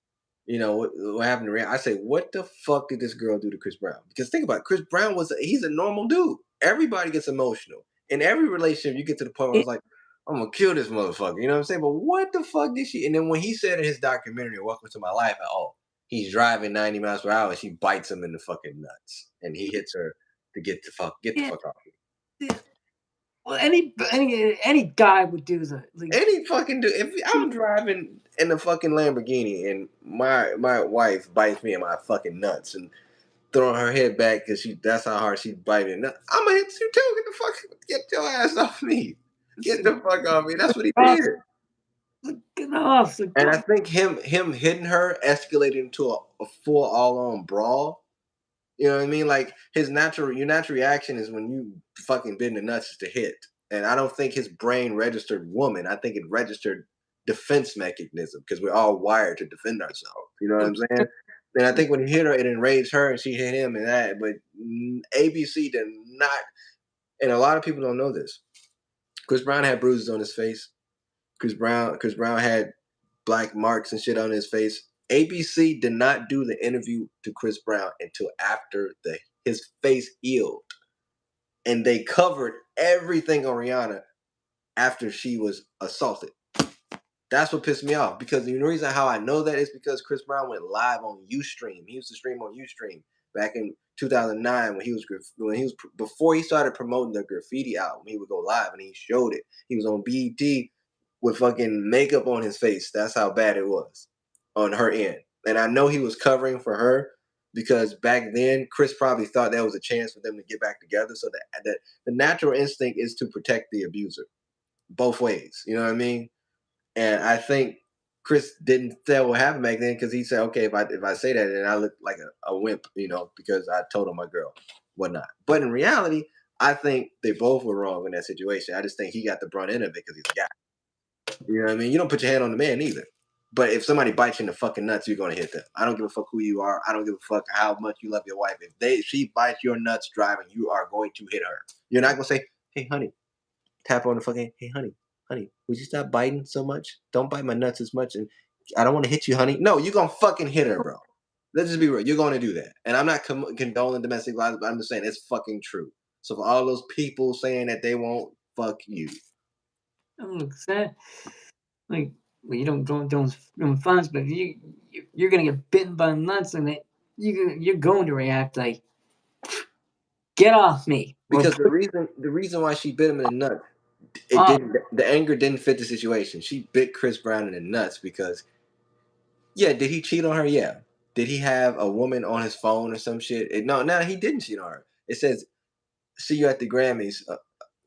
What happened to Rihanna? I say, what the fuck did this girl do to Chris Brown? Because think about it, Chris Brown he's a normal dude. Everybody gets emotional. In every relationship, you get to the point where I It, was like, I'm gonna kill this motherfucker. You know what I'm saying? But what the fuck did she? And then when he said in his documentary, Welcome to My Life, oh, he's driving 90 miles per hour and she bites him in the fucking nuts. And he hits her to get the yeah, fuck off. yeah. Well, any guy would do that. Like, Any fucking dude. If I'm driving in a fucking Lamborghini and my wife bites me in my fucking nuts and throwing her head back because that's how hard she biting. I'm gonna hit you too. Get your ass off me. Get the fuck off me. That's what he oh, did. get off. Like, And I think him hitting her escalated into a full all on brawl. You know what I mean? Like your natural reaction is when you fucking bend the nuts is to hit. And I don't think his brain registered woman. I think it registered defense mechanism because we're all wired to defend ourselves. You know what I'm saying? And I think when he hit her, it enraged her and she hit him and that. But ABC did not. And a lot of people don't know this. Chris Brown had bruises on his face. Chris Brown had black marks and shit on his face. ABC did not do the interview to Chris Brown until after his face healed, and they covered everything on Rihanna after she was assaulted. That's what pissed me off because the reason how I know that is because Chris Brown went live on UStream. He used to stream on UStream back in 2009 when he was before he started promoting the graffiti album. He would go live and he showed it. He was on BET with fucking makeup on his face. That's how bad it was on her end. And I know he was covering for her because back then Chris probably thought that was a chance for them to get back together. So that the natural instinct is to protect the abuser both ways. You know what I mean? And I think Chris didn't tell what happened back then because he said, okay, if I say that, then I look like a wimp, because I told on my girl, whatnot. But in reality, I think they both were wrong in that situation. I just think he got the brunt end of it because he's a guy. You know what I mean? You don't put your hand on the man either. But if somebody bites you in the fucking nuts, you're gonna hit them. I don't give a fuck who you are. I don't give a fuck how much you love your wife. If she bites your nuts driving, you are going to hit her. You're not gonna say, "Hey, honey," tap her on the fucking, "Hey, honey, would you stop biting so much? Don't bite my nuts as much, and I don't want to hit you, honey." No, you're gonna fucking hit her, bro. Let's just be real. You're gonna do that, and I'm not condoning domestic violence, but I'm just saying it's fucking true. So for all those people saying that they won't, fuck you. I'm like, sad. Like, well, you don't funds, but you're gonna get bitten by nuts, and you're going to react like, get off me, or Because the put reason the reason why she bit him in the nuts, it off. didn't. The anger didn't fit the situation. She bit Chris Brown in the nuts because, yeah, did he cheat on her? Yeah. Did he have a woman on his phone or some shit? No, he didn't cheat on her. It says, "See you at the Grammys.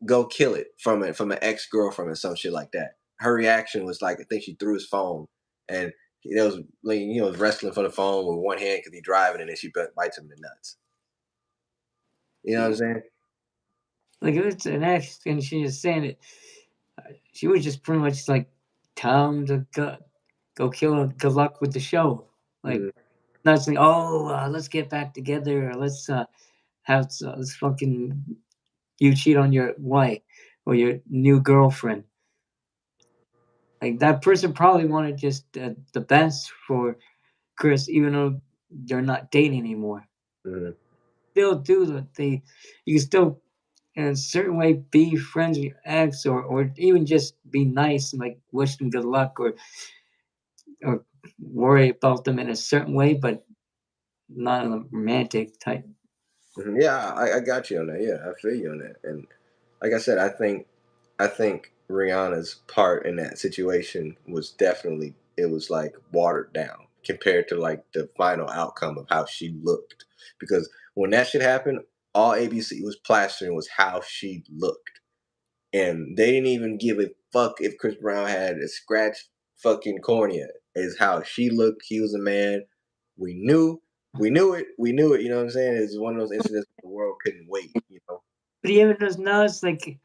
Go kill it," from an ex girlfriend or some shit like that. Her reaction was like, I think she threw his phone, and he was like, was wrestling for the phone with one hand because he driving, and then she bites him in the nuts. You know what I'm saying? Like, it was an ex, and she was saying it. She was just pretty much like, tell him to go kill him. Good luck with the show. Like, Mm. not saying, oh, let's get back together. Or let's have let's fucking you cheat on your wife or your new girlfriend. Like that person probably wanted just the best for Chris, even though they're not dating anymore. Mhm. Still do the they you can still in a certain way be friends with your ex or even just be nice and like wish them good luck or worry about them in a certain way, but not in a romantic type. Mhm. Yeah, I got you on that. Yeah, I feel you on that. And like I said, I think Rihanna's part in that situation was definitely, it was like watered down compared to like the final outcome of how she looked. Because when that shit happened, all ABC was plastering was how she looked. And they didn't even give a fuck if Chris Brown had a scratched fucking cornea. Is how she looked. He was a man. We knew, we knew it. You know what I'm saying? It's one of those incidents the world couldn't wait. You know. But even those now, it's like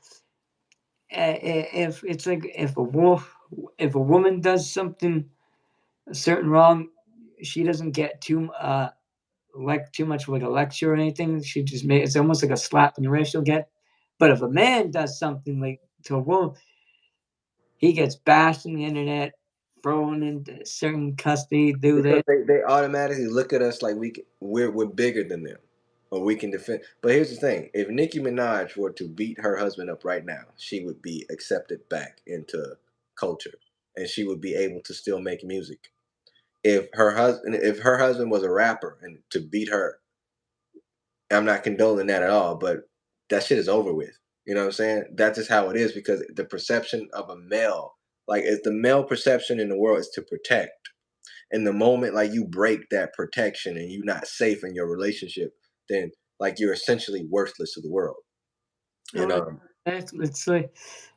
if it's like if a woman does something certain wrong, she doesn't get like too much like a lecture or anything. She just it's almost like a slap in the wrist she'll get. But if a man does something like to a woman, he gets bashed on the internet, thrown into certain custody, do Because this. they automatically look at us like we're bigger than them, or we can defend. But here's the thing: if Nicki Minaj were to beat her husband up right now, she would be accepted back into culture, and she would be able to still make music. If her husband was a rapper and to beat her, I'm not condoning that at all. But that shit is over with. You know what I'm saying? That's just how it is because the perception of a male, like, is the male perception in the world is to protect, and the moment like you break that protection and you're not safe in your relationship, then like you're essentially worthless to the world. You And know, it's like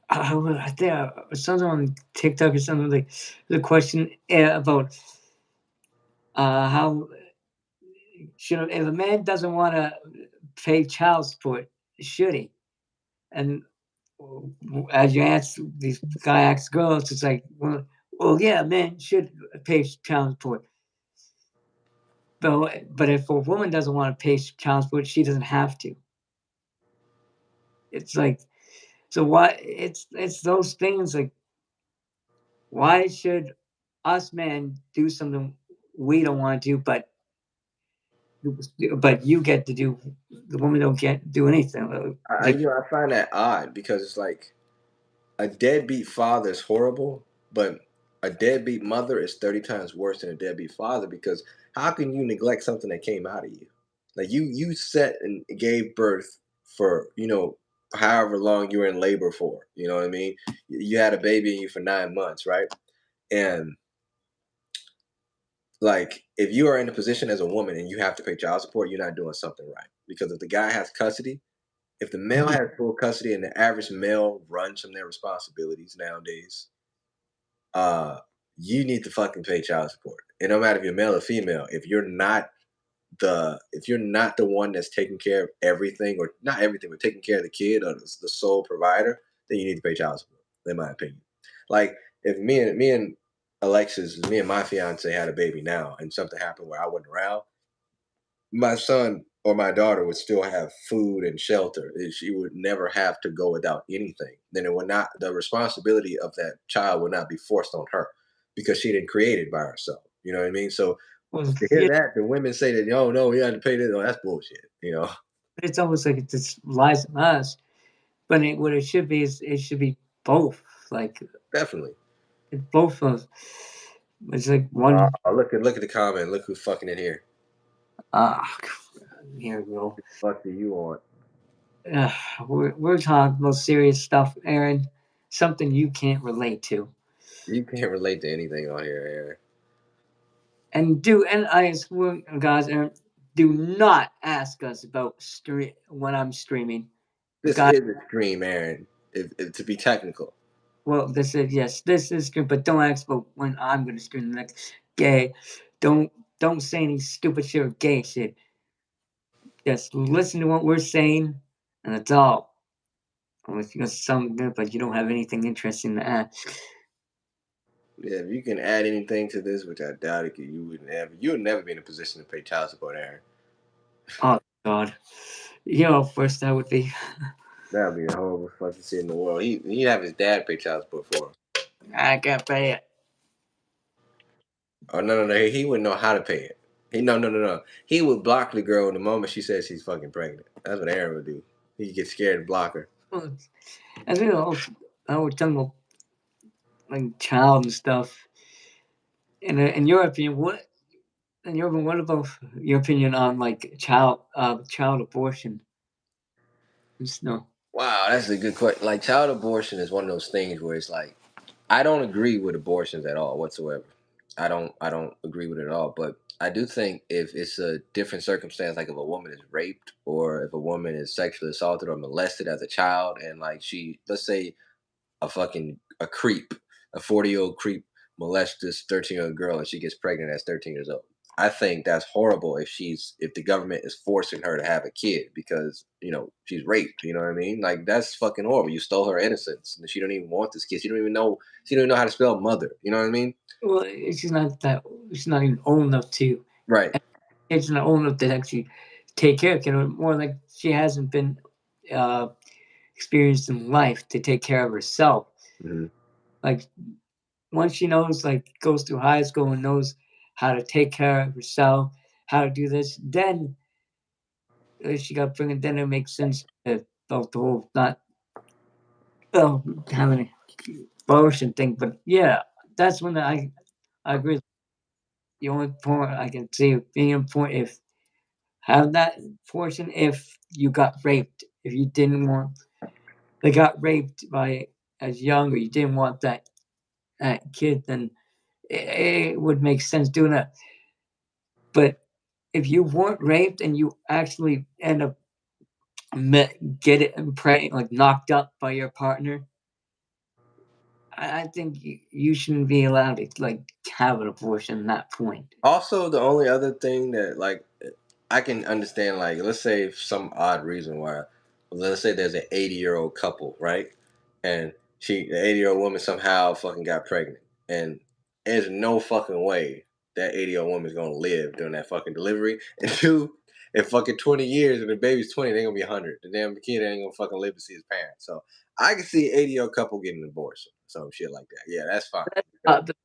I think something on TikTok or something like the question about how should if a man doesn't want to pay child support, should he? And as you ask these guy asks girls, it's like, well, yeah, men should pay child support. But if a woman doesn't want to pay child support, she doesn't have to. It's like so why it's those things like why should us men do something we don't want to do, but you get to do the woman don't get do anything. Like I find that odd because it's like a deadbeat father is horrible, but a deadbeat mother is 30 times worse than a deadbeat father because how can you neglect something that came out of you? Like you set and gave birth for, however long you were in labor for. You know what I mean? You had a baby in you for 9 months, right? And like if you are in a position as a woman and you have to pay child support, you're not doing something right. Because if the guy has custody, if the male yeah, has full custody and the average male runs from their responsibilities nowadays, uh, you need to fucking pay child support. And no matter if you're male or female, if you're not the one that's taking care of everything, or not everything, but taking care of the kid or the sole provider, then you need to pay child support. In my opinion, like if me and Alexis, me and my fiance had a baby now, and something happened where I wasn't around, my son or my daughter would still have food and shelter. She would never have to go without anything. Then it would not, the responsibility of that child would not be forced on her because she didn't create it by herself. You know what I mean? So well, to hear yeah, that, the women say that, oh no, we had to pay this. Oh, that's bullshit. it's almost like it just lies on us. But what it should be is it should be both. Like Definitely. both of it's like one. Look at the comment. Look who's fucking in here. Ah, here we go. Fuck do you want? Uh, we're talking about serious stuff, Aaron. Something you can't relate to. You can't relate to anything on here, Aaron. And I swear, guys, Aaron, do not ask us about when I'm streaming. This God, is extreme, Aaron. To be technical. well, this is yes, this is good, but don't ask about when I'm going to stream the next gay. Don't don't say any stupid shit or gay shit. Just listen to what we're saying, and that's all. Unless you got something good, but you don't have anything interesting to add. Yeah, if you can add anything to this, which I doubt it, you would never be in a position to pay child support, Aaron. Oh God, you know, first that would be. That'd be a horrible fucking shit in the world. He'd have his dad pay child support for him. I can't pay it. Oh no, he wouldn't know how to pay it. No. He would block the girl the moment she says she's fucking pregnant. That's what Aaron would do. He'd get scared and block her. Well, as we all, I was talking about like child and stuff. In your opinion, what about your opinion on like child abortion? Just no. Wow, that's a good question. Like child abortion is one of those things where it's like I don't agree with abortions at all whatsoever. I don't agree with it at all. But I do think if it's a different circumstance, like if a woman is raped or if a woman is sexually assaulted or molested as a child, and like she, let's say a creep, a 40-year-old creep molests this 13-year-old girl and she gets pregnant at 13 years old. I think that's horrible if the government is forcing her to have a kid because she's raped. You know what I mean? Like that's fucking horrible. You stole her innocence, and she don't even want this kid. She don't even know how to spell mother. You know what I mean? Well, she's not that. She's not even old enough to. Right. It's not old enough to actually take care of it. More like she hasn't been uh, experienced in life to take care of herself. Hmm. Like once she knows, like goes through high school and knows how to take care of herself, how to do this, then she got pregnant. Then it makes sense about the whole not having an abortion thing. But yeah, that's when I agree. The only point I can see being important if have that portion if you got raped. If you didn't want they got raped by as young or you didn't want that kid, then it would make sense doing that. But if you weren't raped and you actually end up get it and pray like knocked up by your partner, I think you shouldn't be allowed to like have an abortion at that point. Also, the only other thing that like I can understand, like let's say some odd reason why, let's say there's an 80-year-old couple, right? And the 80-year-old woman somehow fucking got pregnant, and there's no fucking way that 80-year-old woman's gonna live during that fucking delivery. And two, in fucking 20 years, when the baby's 20, they're gonna be 100. The damn kid ain't gonna fucking live to see his parents. So I can see 80-year-old couple getting an abortion, some shit like that. Yeah, that's fine because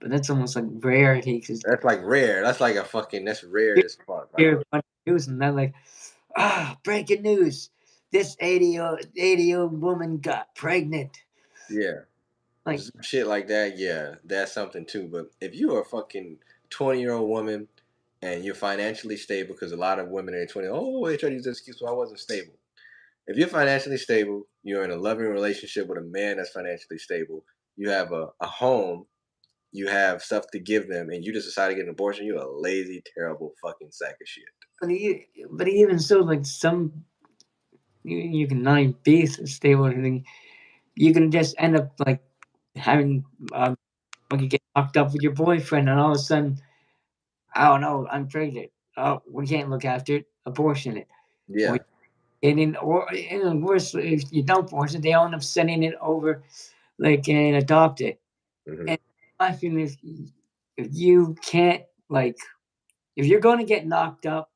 But that's almost like rarity because that's like rare. That's like a fucking that's rare you as fuck. Like hear a bunch of news and they're like, breaking news. This 80-year-old woman got pregnant. yeah. Like, Some shit like that, yeah, that's something too. But if you're a fucking 20-year-old woman and you're financially stable, because a lot of women in their 20s, oh, they try to use this excuse, well, I wasn't stable. If you're financially stable, you're in a loving relationship with a man that's financially stable, you have a home, you have stuff to give them, and you just decide to get an abortion, you're a lazy, terrible fucking sack of shit. but even so, like some you can not even be stable or anything. You can just end up like having like you get knocked up with your boyfriend, and all of a sudden, I don't know, I'm pregnant. Oh, we can't look after it. Abortion it. Or Yeah. or even worse, if you don't abortion it, they end up sending it over like and adopt it. Hmm. And I feel if you can't like if you're going to get knocked up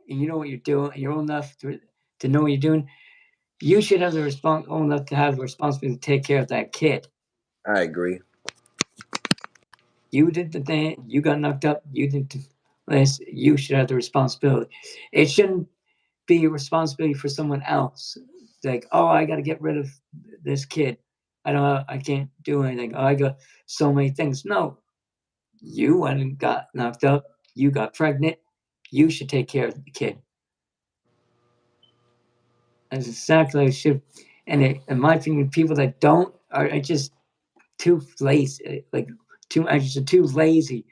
and you know what you're doing, and you're old enough to know what you're doing, you should have the old enough to have the responsibility to take care of that kid. I agree. You did the thing. You got knocked up. You did this. You should have the responsibility. It shouldn't be a responsibility for someone else. It's like, oh, I got to get rid of this kid. I don't. I can't do anything. Oh, I got so many things. No, you went and got knocked up. You got pregnant. You should take care of the kid. That's exactly what it should. And in my opinion, people that don't are just too lazy. Like too, I just too lazy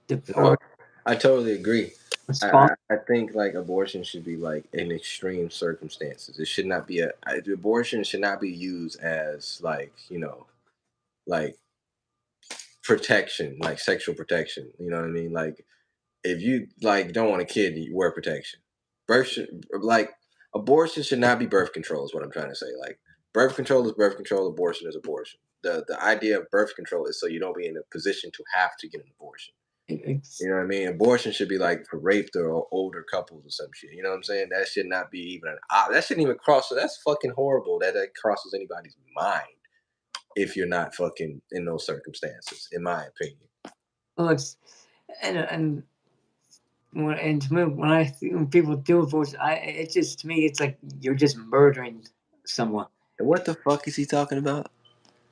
to, No, or I totally agree. respond. I think like abortion should be like in extreme circumstances. It should not be abortion should not be used as like like protection, like sexual protection. You know what I mean? Like if you like don't want a kid, you wear protection. Like abortion should not be birth control. Is what I'm trying to say. Like birth control is birth control. Abortion is abortion. The idea of birth control is so you don't be in a position to have to get an abortion. It's, You know what I mean? Abortion should be like for raped or older couples or some shit. You know what I'm saying? That should not be even an that shouldn't even cross. So that's fucking horrible that crosses anybody's mind if you're not fucking in those circumstances, in my opinion. well, it's and and to me, when people do abortion, it's just to me, it's like you're just murdering someone. And what the fuck is he talking about?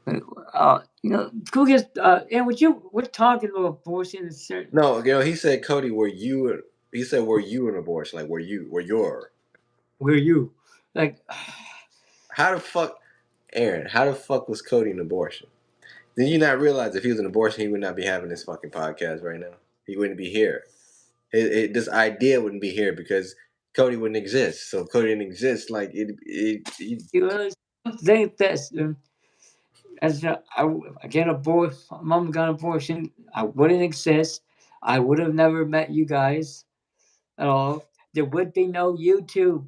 Who gets and would you we're talking about abortion and certain No, he said, Cody, were you? He said, were you an abortion? Like, were your? where you like How the fuck, Aaron? How the fuck was Cody an abortion? Did you not realize if he was an abortion, he would not be having this fucking podcast right now? He wouldn't be here. This idea wouldn't be here because Cody wouldn't exist. So if Cody didn't exist, like you know, think this as I get a boy, mom got an abortion, I wouldn't exist. I would have never met you guys at all. There would be no YouTube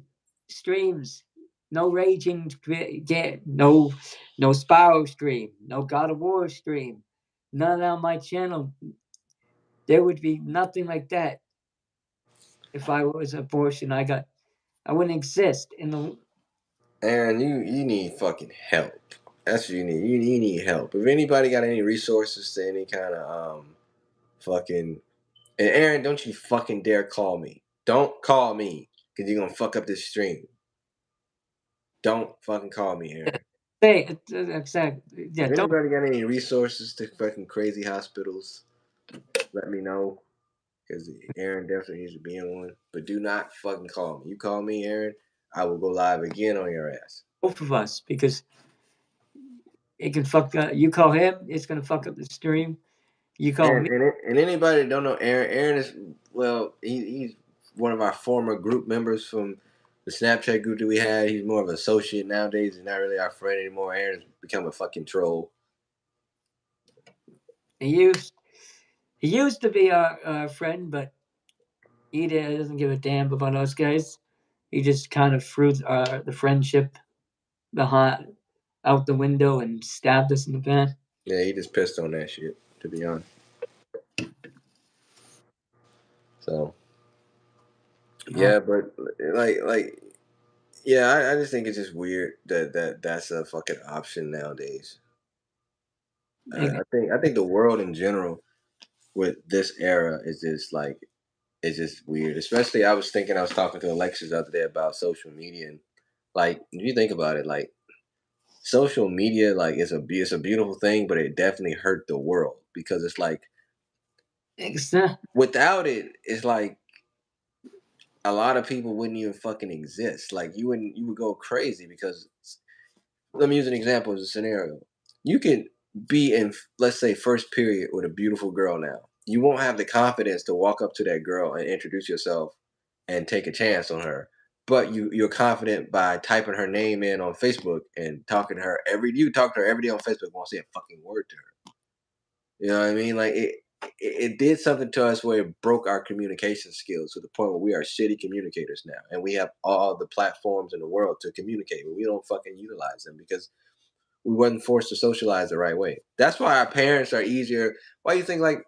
streams, no raging, get no Spyro stream, no God of War stream, none on my channel. There would be nothing like that if I was abortion. I wouldn't exist in the. Aaron, you need fucking help. That's what you need. You need help. If anybody got any resources to any kind of fucking, and Aaron, don't you fucking dare call me. Don't call me because you're gonna fuck up this stream. Don't fucking call me, Aaron. Say exactly. Yeah, If don't. anybody got any resources to fucking crazy hospitals, let me know. Because Aaron definitely needs to be in one. But do not fucking call me. You call me, Aaron, I will go live again on your ass. Both of us because it can fuck. You call him, it's gonna fuck up the stream. You call me. And anybody that don't know Aaron, Aaron is he's one of our former group members from the Snapchat group that we had. He's more of an associate nowadays. He's not really our friend anymore. Aaron's become a fucking troll. He used he used to be our friend, but he doesn't give a damn about us guys. He just kind of threw the friendship behind out the window and stabbed us in the back. Yeah, he just pissed on that shit, to be honest. So Uh, yeah, but like yeah, I just think it's just weird that's a fucking option nowadays. I think the world in general with this era is just like it's just weird. Especially I was talking to Alexis the other day about social media and like if you think about it, like social media like it's a beautiful thing, but it definitely hurt the world because it's like it's without it, it's like a lot of people wouldn't even fucking exist. Like you would go crazy because let me use an example as a scenario. You can be in, let's say, first period with a beautiful girl now. You won't have the confidence to walk up to that girl and introduce yourself and take a chance on her. But you're confident by typing her name in on Facebook and talking to her you talk to her every day on Facebook, won't say a fucking word to her. You know what I mean? Like it did something to us where it broke our communication skills to the point where we are shitty communicators now. And we have all the platforms in the world to communicate, but we don't fucking utilize them because we wasn't forced to socialize the right way. That's why our parents are easier. Why do you think like,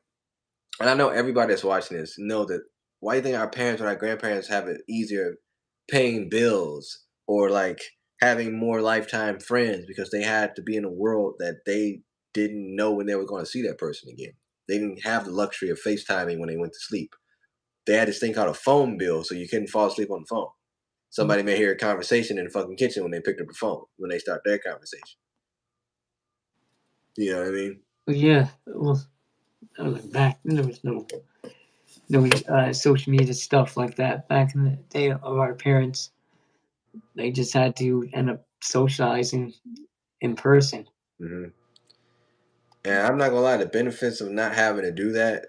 and I know everybody that's watching this know that. Why do you think our parents or our grandparents have it easier paying bills or like having more lifetime friends because they had to be in a world that they didn't know when they were going to see that person again. They didn't have the luxury of FaceTiming when they went to sleep. They had this thing called a phone bill, so you couldn't fall asleep on the phone. Somebody may hear a conversation in the fucking kitchen when they picked up the phone when they start their conversation. You know what I mean? yeah. Well, back then there was no social media stuff like that. Back in the day of our parents, they just had to end up socializing in person. Hmm. And I'm not gonna lie, the benefits of not having to do that,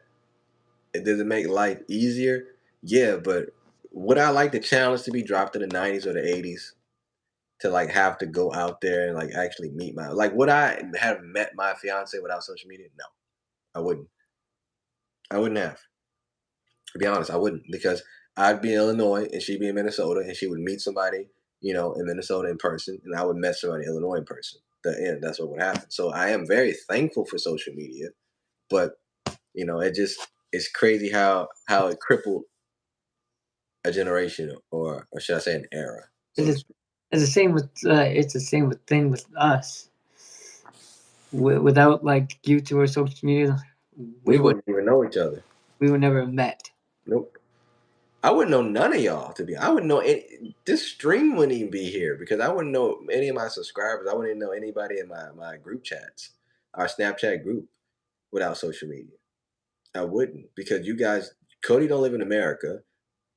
does it make life easier? Yeah, but would I like the challenge to be dropped in the 90s or the 80s to like have to go out there and like actually meet my like would I have met my fiance without social media? No, I wouldn't. I wouldn't have. To be honest, I wouldn't because I'd be in Illinois and she'd be in Minnesota and she would meet somebody, in Minnesota in person and I would meet somebody in Illinois in person. That's what would happen. So I am very thankful for social media, but it it's crazy how it crippled a generation, or should I say an era, so It's, to just, speak. it's the same with it's the same with thing with us. Without like YouTube or social media, We we would wouldn't even know each other. we would never have met. Nope. I wouldn't know none of y'all to be. I wouldn't know this stream wouldn't even be here because I wouldn't know any of my subscribers. I wouldn't even know anybody in my group chats, our Snapchat group, without social media. I wouldn't because you guys, Cody don't live in America,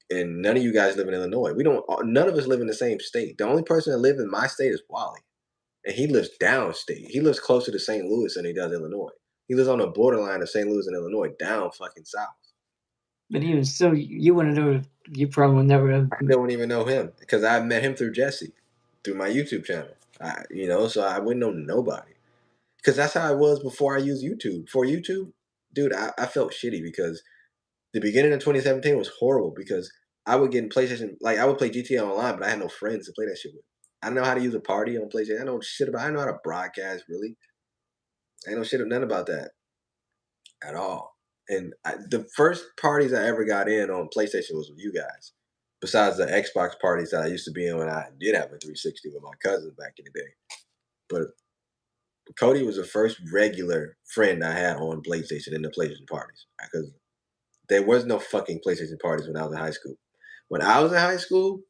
and none of you guys live in Illinois. We don't. None of us live in the same state. The only person that lives in my state is Wally, and he lives downstate. He lives closer to St. Louis than he does Illinois. He lives on the borderline of St. Louis and Illinois, down fucking south. But even so, you wouldn't know. You probably would never have. I still wouldn't even know him because I met him through Jesse, through my YouTube channel. So I wouldn't know nobody because that's how I was before I used YouTube. Before YouTube, dude, I felt shitty because the beginning of 2017 was horrible because I would get in PlayStation, like I would play GTA online, but I had no friends to play that shit with. I didn't know how to use a party on PlayStation. I know shit about. I didn't know how to broadcast really. I know shit of none about that at all. And the first parties I ever got in on PlayStation was with you guys. Besides the Xbox parties that I used to be in when I did have a 360 with my cousins back in the day. But Cody was the first regular friend I had on PlayStation in the PlayStation parties because there was no fucking PlayStation parties when I was in high school. When I was in high school,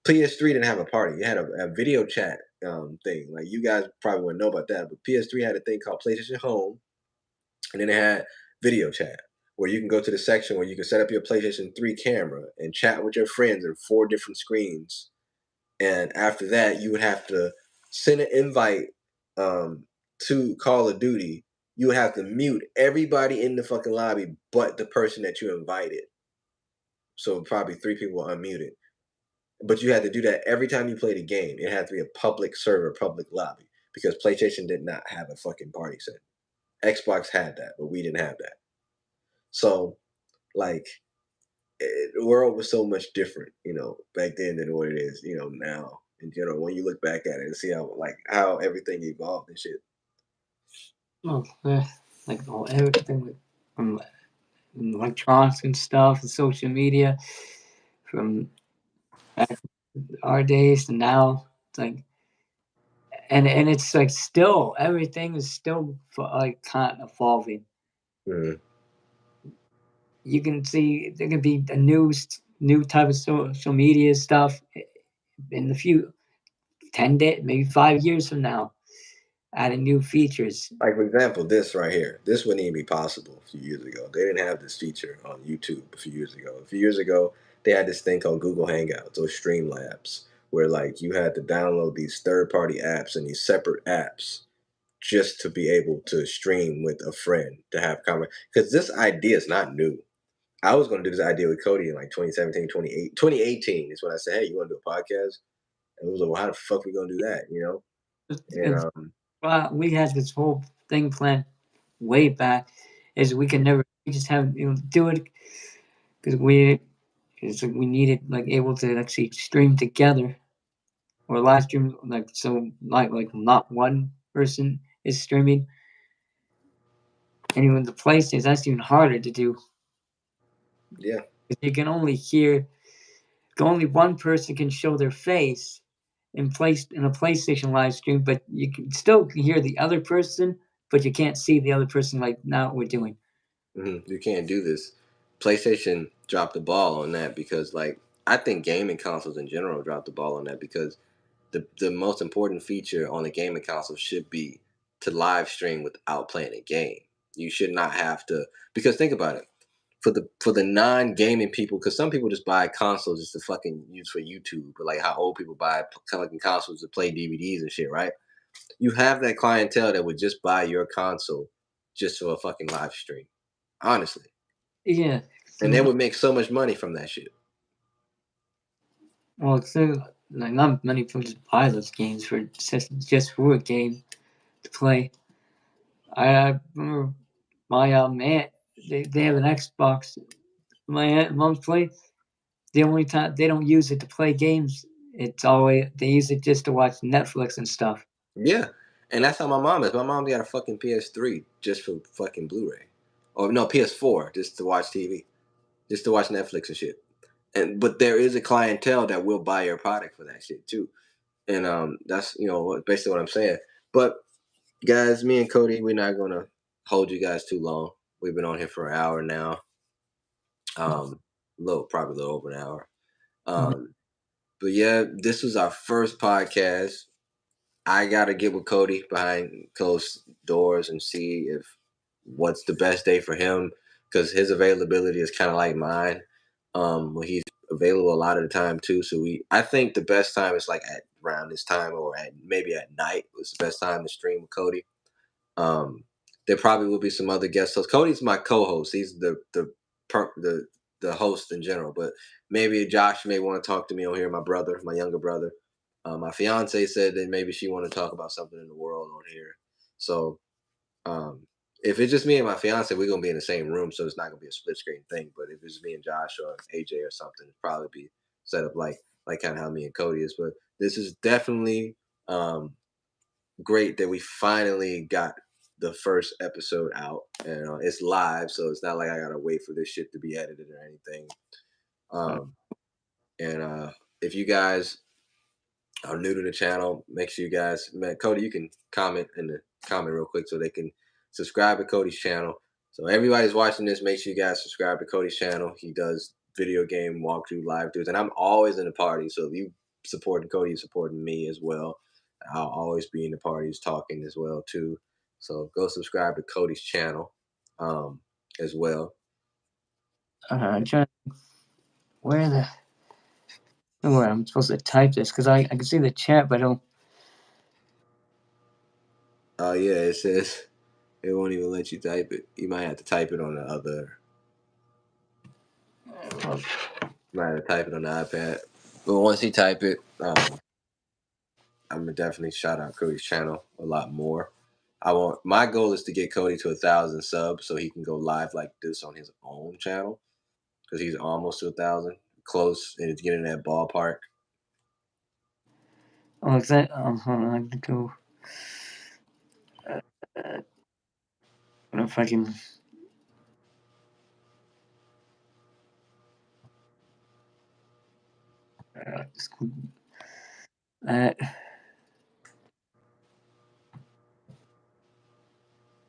PS3 didn't have a party. It had a video chat thing. Like you guys probably wouldn't know about that, but PS3 had a thing called PlayStation Home, and then it had video chat where you can go to the section where you can set up your PlayStation 3 camera and chat with your friends in 4 different screens. And after that, you would have to send an invite to Call of Duty. You would have to mute everybody in the fucking lobby but the person that you invited. So probably 3 people unmuted. But you had to do that every time you played a game. It had to be a public server, public lobby, because PlayStation did not have a fucking party set. Xbox had that, but we didn't have that. So, like, the world was so much different, back then than what it is, now. In general, when you look back at it and see how everything evolved and shit. Oh, like all everything from electronics and stuff and social media from back our days to now. It's like and it's like still everything is still like kind of evolving. Mhm. You can see there can be a new type of social media stuff in the few 10 days, maybe 5 years from now, adding new features. Like for example, this right here. This wouldn't even be possible a few years ago. They didn't have this feature on YouTube a few years ago. A few years ago, they had this thing called Google Hangouts or Streamlabs, where like you had to download these third-party apps and these separate apps just to be able to stream with a friend to have conversation. Because this idea is not new. I was going to do this idea with Cody in like 2017, 2018 is when I said, hey, you want to do a podcast? And it was like, well, how the fuck we going to do that, And It's, we had this whole thing planned way back, is we can never we just have do it because it's like we needed like able to actually stream together or live stream like so like not one person is streaming. And with the PlayStation, that's even harder to do yeah. because you can only hear only one person can show their face in a PlayStation live stream, but you can still hear the other person, but you can't see the other person like now we're doing. You can't do this. PlayStation dropped the ball on that because, like, I think gaming consoles in general dropped the ball on that because the most important feature on the gaming console should be to live stream without playing a game. You should not have to, because think about it, for the non gaming people, because some people just buy consoles just to fucking use for YouTube, or like how old people buy fucking consoles to play DVDs and shit, right? You have that clientele that would just buy your console just for a fucking live stream, honestly, Yeah. and they would make so much money from that shit. Well, it's like not many people just buy those games for just for a game to play. I remember my man, they have an Xbox. My aunt and mom's play. The only time they don't use it to play games, it's always they use it just to watch Netflix and stuff. Yeah, and that's how my mom is. My mom got a fucking PS3 just for fucking Blu-ray. or no, PS4, just to watch TV, just to watch Netflix and shit. And but there is a clientele that will buy your product for that shit too. And that's basically what I'm saying. But guys, me and Cody, we're not gonna hold you guys too long. We've been on here for an hour now. Probably a little over an hour. Um, but yeah, this was our first podcast. I gotta get with Cody behind closed doors and see if what's the best day for him, because his availability is kind of like mine. Well, he's available a lot of the time too. So I think the best time is like at around this time, or at maybe at night was the best time to stream with Cody. Um, there probably will be some other guest hosts. Cody's my co-host. He's the host in general. But maybe Josh may want to talk to me on here. My brother, my younger brother. My fiance said that maybe she want to talk about something in the world on here. So um, if it's just me and my fiance, we're gonna be in the same room, so it's not gonna be a split screen thing. But if it's me and Josh or AJ or something, it'd probably be set up like kind of how me and Cody is. But this is definitely um, great that we finally got the first episode out, and it's live, so it's not like I gotta wait for this shit to be edited or anything. Um, and if you guys are new to the channel, make sure you guys, man, Cody, you can comment in the comment real quick so they can subscribe to Cody's channel. So everybody's watching this, make sure you guys subscribe to Cody's channel. He does video game walkthrough live dudes, and I'm always in the party. So if you supporting Cody, you supporting me as well. I'll always be in the parties talking as well too. So go subscribe to Cody's channel as well. I'm trying where the where I'm supposed to type this because I can see the chat, but I don't. Oh yeah, it says it won't even let you type it. You might have to type it on the other. You might have to type it on the iPad. But once you type it, I'm gonna definitely shout out Cody's channel a lot more. My goal is to get Cody to 1,000 subs so he can go live like this on his own channel because he's almost to 1,000, close, and it's getting in that ballpark. Oh, is that? Hold on, I have to go. Uh, if I can. Uh, uh,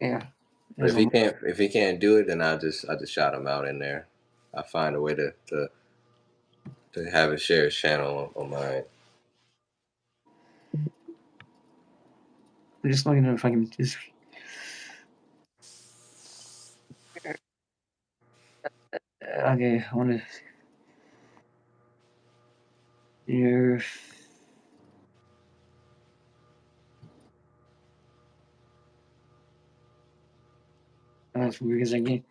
yeah, But there's a. if he can't do it, then I just shout him out in there. I find a way to have him share his channel on mine. I'm just looking at if I can just. Okay, I want to. Here. That's weird because I can't.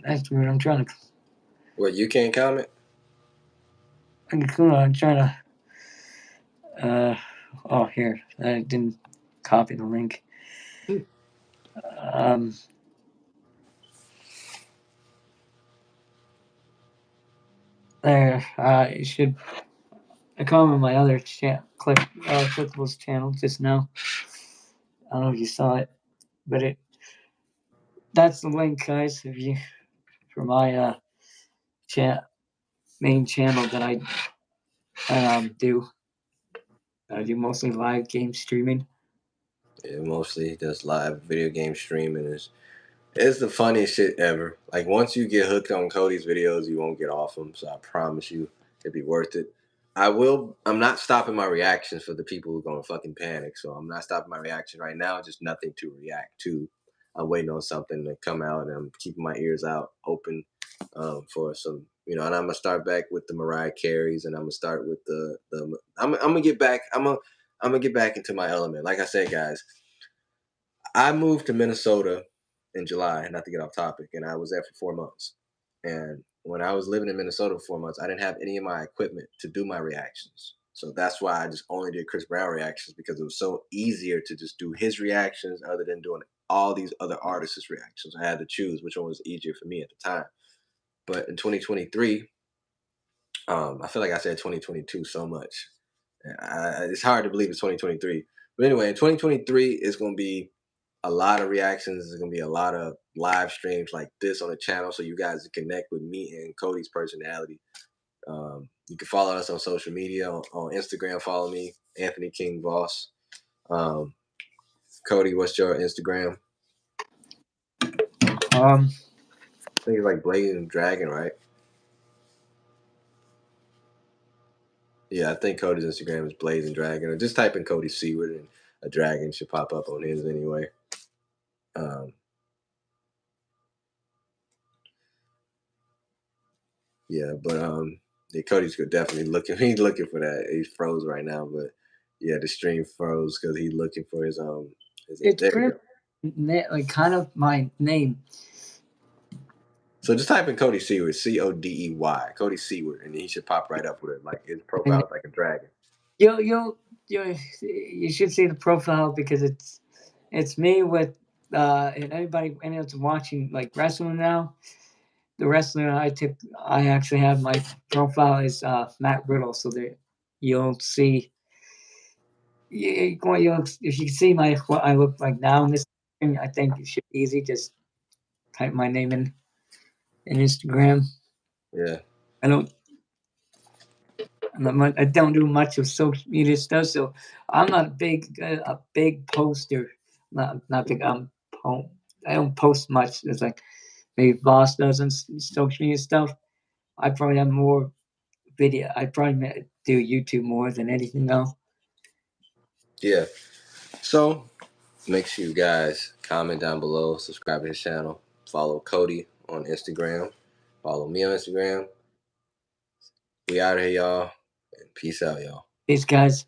That's weird. I'm trying to. What, you can't comment? I'm trying to. Oh, here. I didn't copy the link. Um. There. It should. I come on my other Clickable's channel just now. I don't know if you saw it, but that's the link, guys. If you for my chat main channel that do. I do mostly live game streaming. Yeah, mostly does live video game streaming. It's the funniest shit ever. Like once you get hooked on Cody's videos, you won't get off them. So I promise you, it'd be worth it. I'm not stopping my reactions for the people who are gonna fucking panic. So I'm not stopping my reaction right now. Just nothing to react to. I'm waiting on something to come out, and I'm keeping my ears out open for some. And I'm gonna start back with the Mariah Careys, and I'm gonna start with the. I'm gonna get back. I'm gonna get back into my element. Like I said, guys, I moved to Minnesota in July, not to get off topic, and I was there for 4 months. And when I was living in Minnesota for 4 months, I didn't have any of my equipment to do my reactions. So that's why I just only did Chris Brown reactions because it was so easier to just do his reactions other than doing all these other artists' reactions. I had to choose which one was easier for me at the time. But in 2023, I feel like I said 2022 so much. It's hard to believe it's 2023. But anyway, in 2023, it's going to be a lot of reactions. There's gonna be a lot of live streams like this on the channel, so you guys can connect with me and Cody's personality. You can follow us on social media on Instagram. Follow me, Anthony King Voss. Um, Cody, what's your Instagram? Um, I think it's like Blazing Dragon, right? Yeah, I think Cody's Instagram is Blazing Dragon, or just type in Cody Seward and a dragon should pop up on his anyway. Um, yeah, but yeah, Cody's definitely looking. He's looking for that. He's froze right now, but yeah, the stream froze because he's looking for his. it's There you pretty go. like kind of my name. So just type in Cody Seward, Codey, Cody Seward, and he should pop right up with it. Like his And profile is like a dragon. you should see the profile because it's me with and anyone's watching like wrestling now. The wrestler I actually have my profile is Matt Riddle, so there you'll see you'll if you see my what I look like now in this thing, I think it should be easy. Just type my name in Instagram. Yeah, I don't I don't do much of social media stuff, so I'm not a big poster. Not big. I don't post much. It's like maybe Voss does on social media stuff. I probably have more video. I probably do YouTube more than anything else. yeah. So make sure you guys comment down below, subscribe to his channel, follow Cody on Instagram, follow me on Instagram. We out of here, y'all, and peace out, y'all. These guys.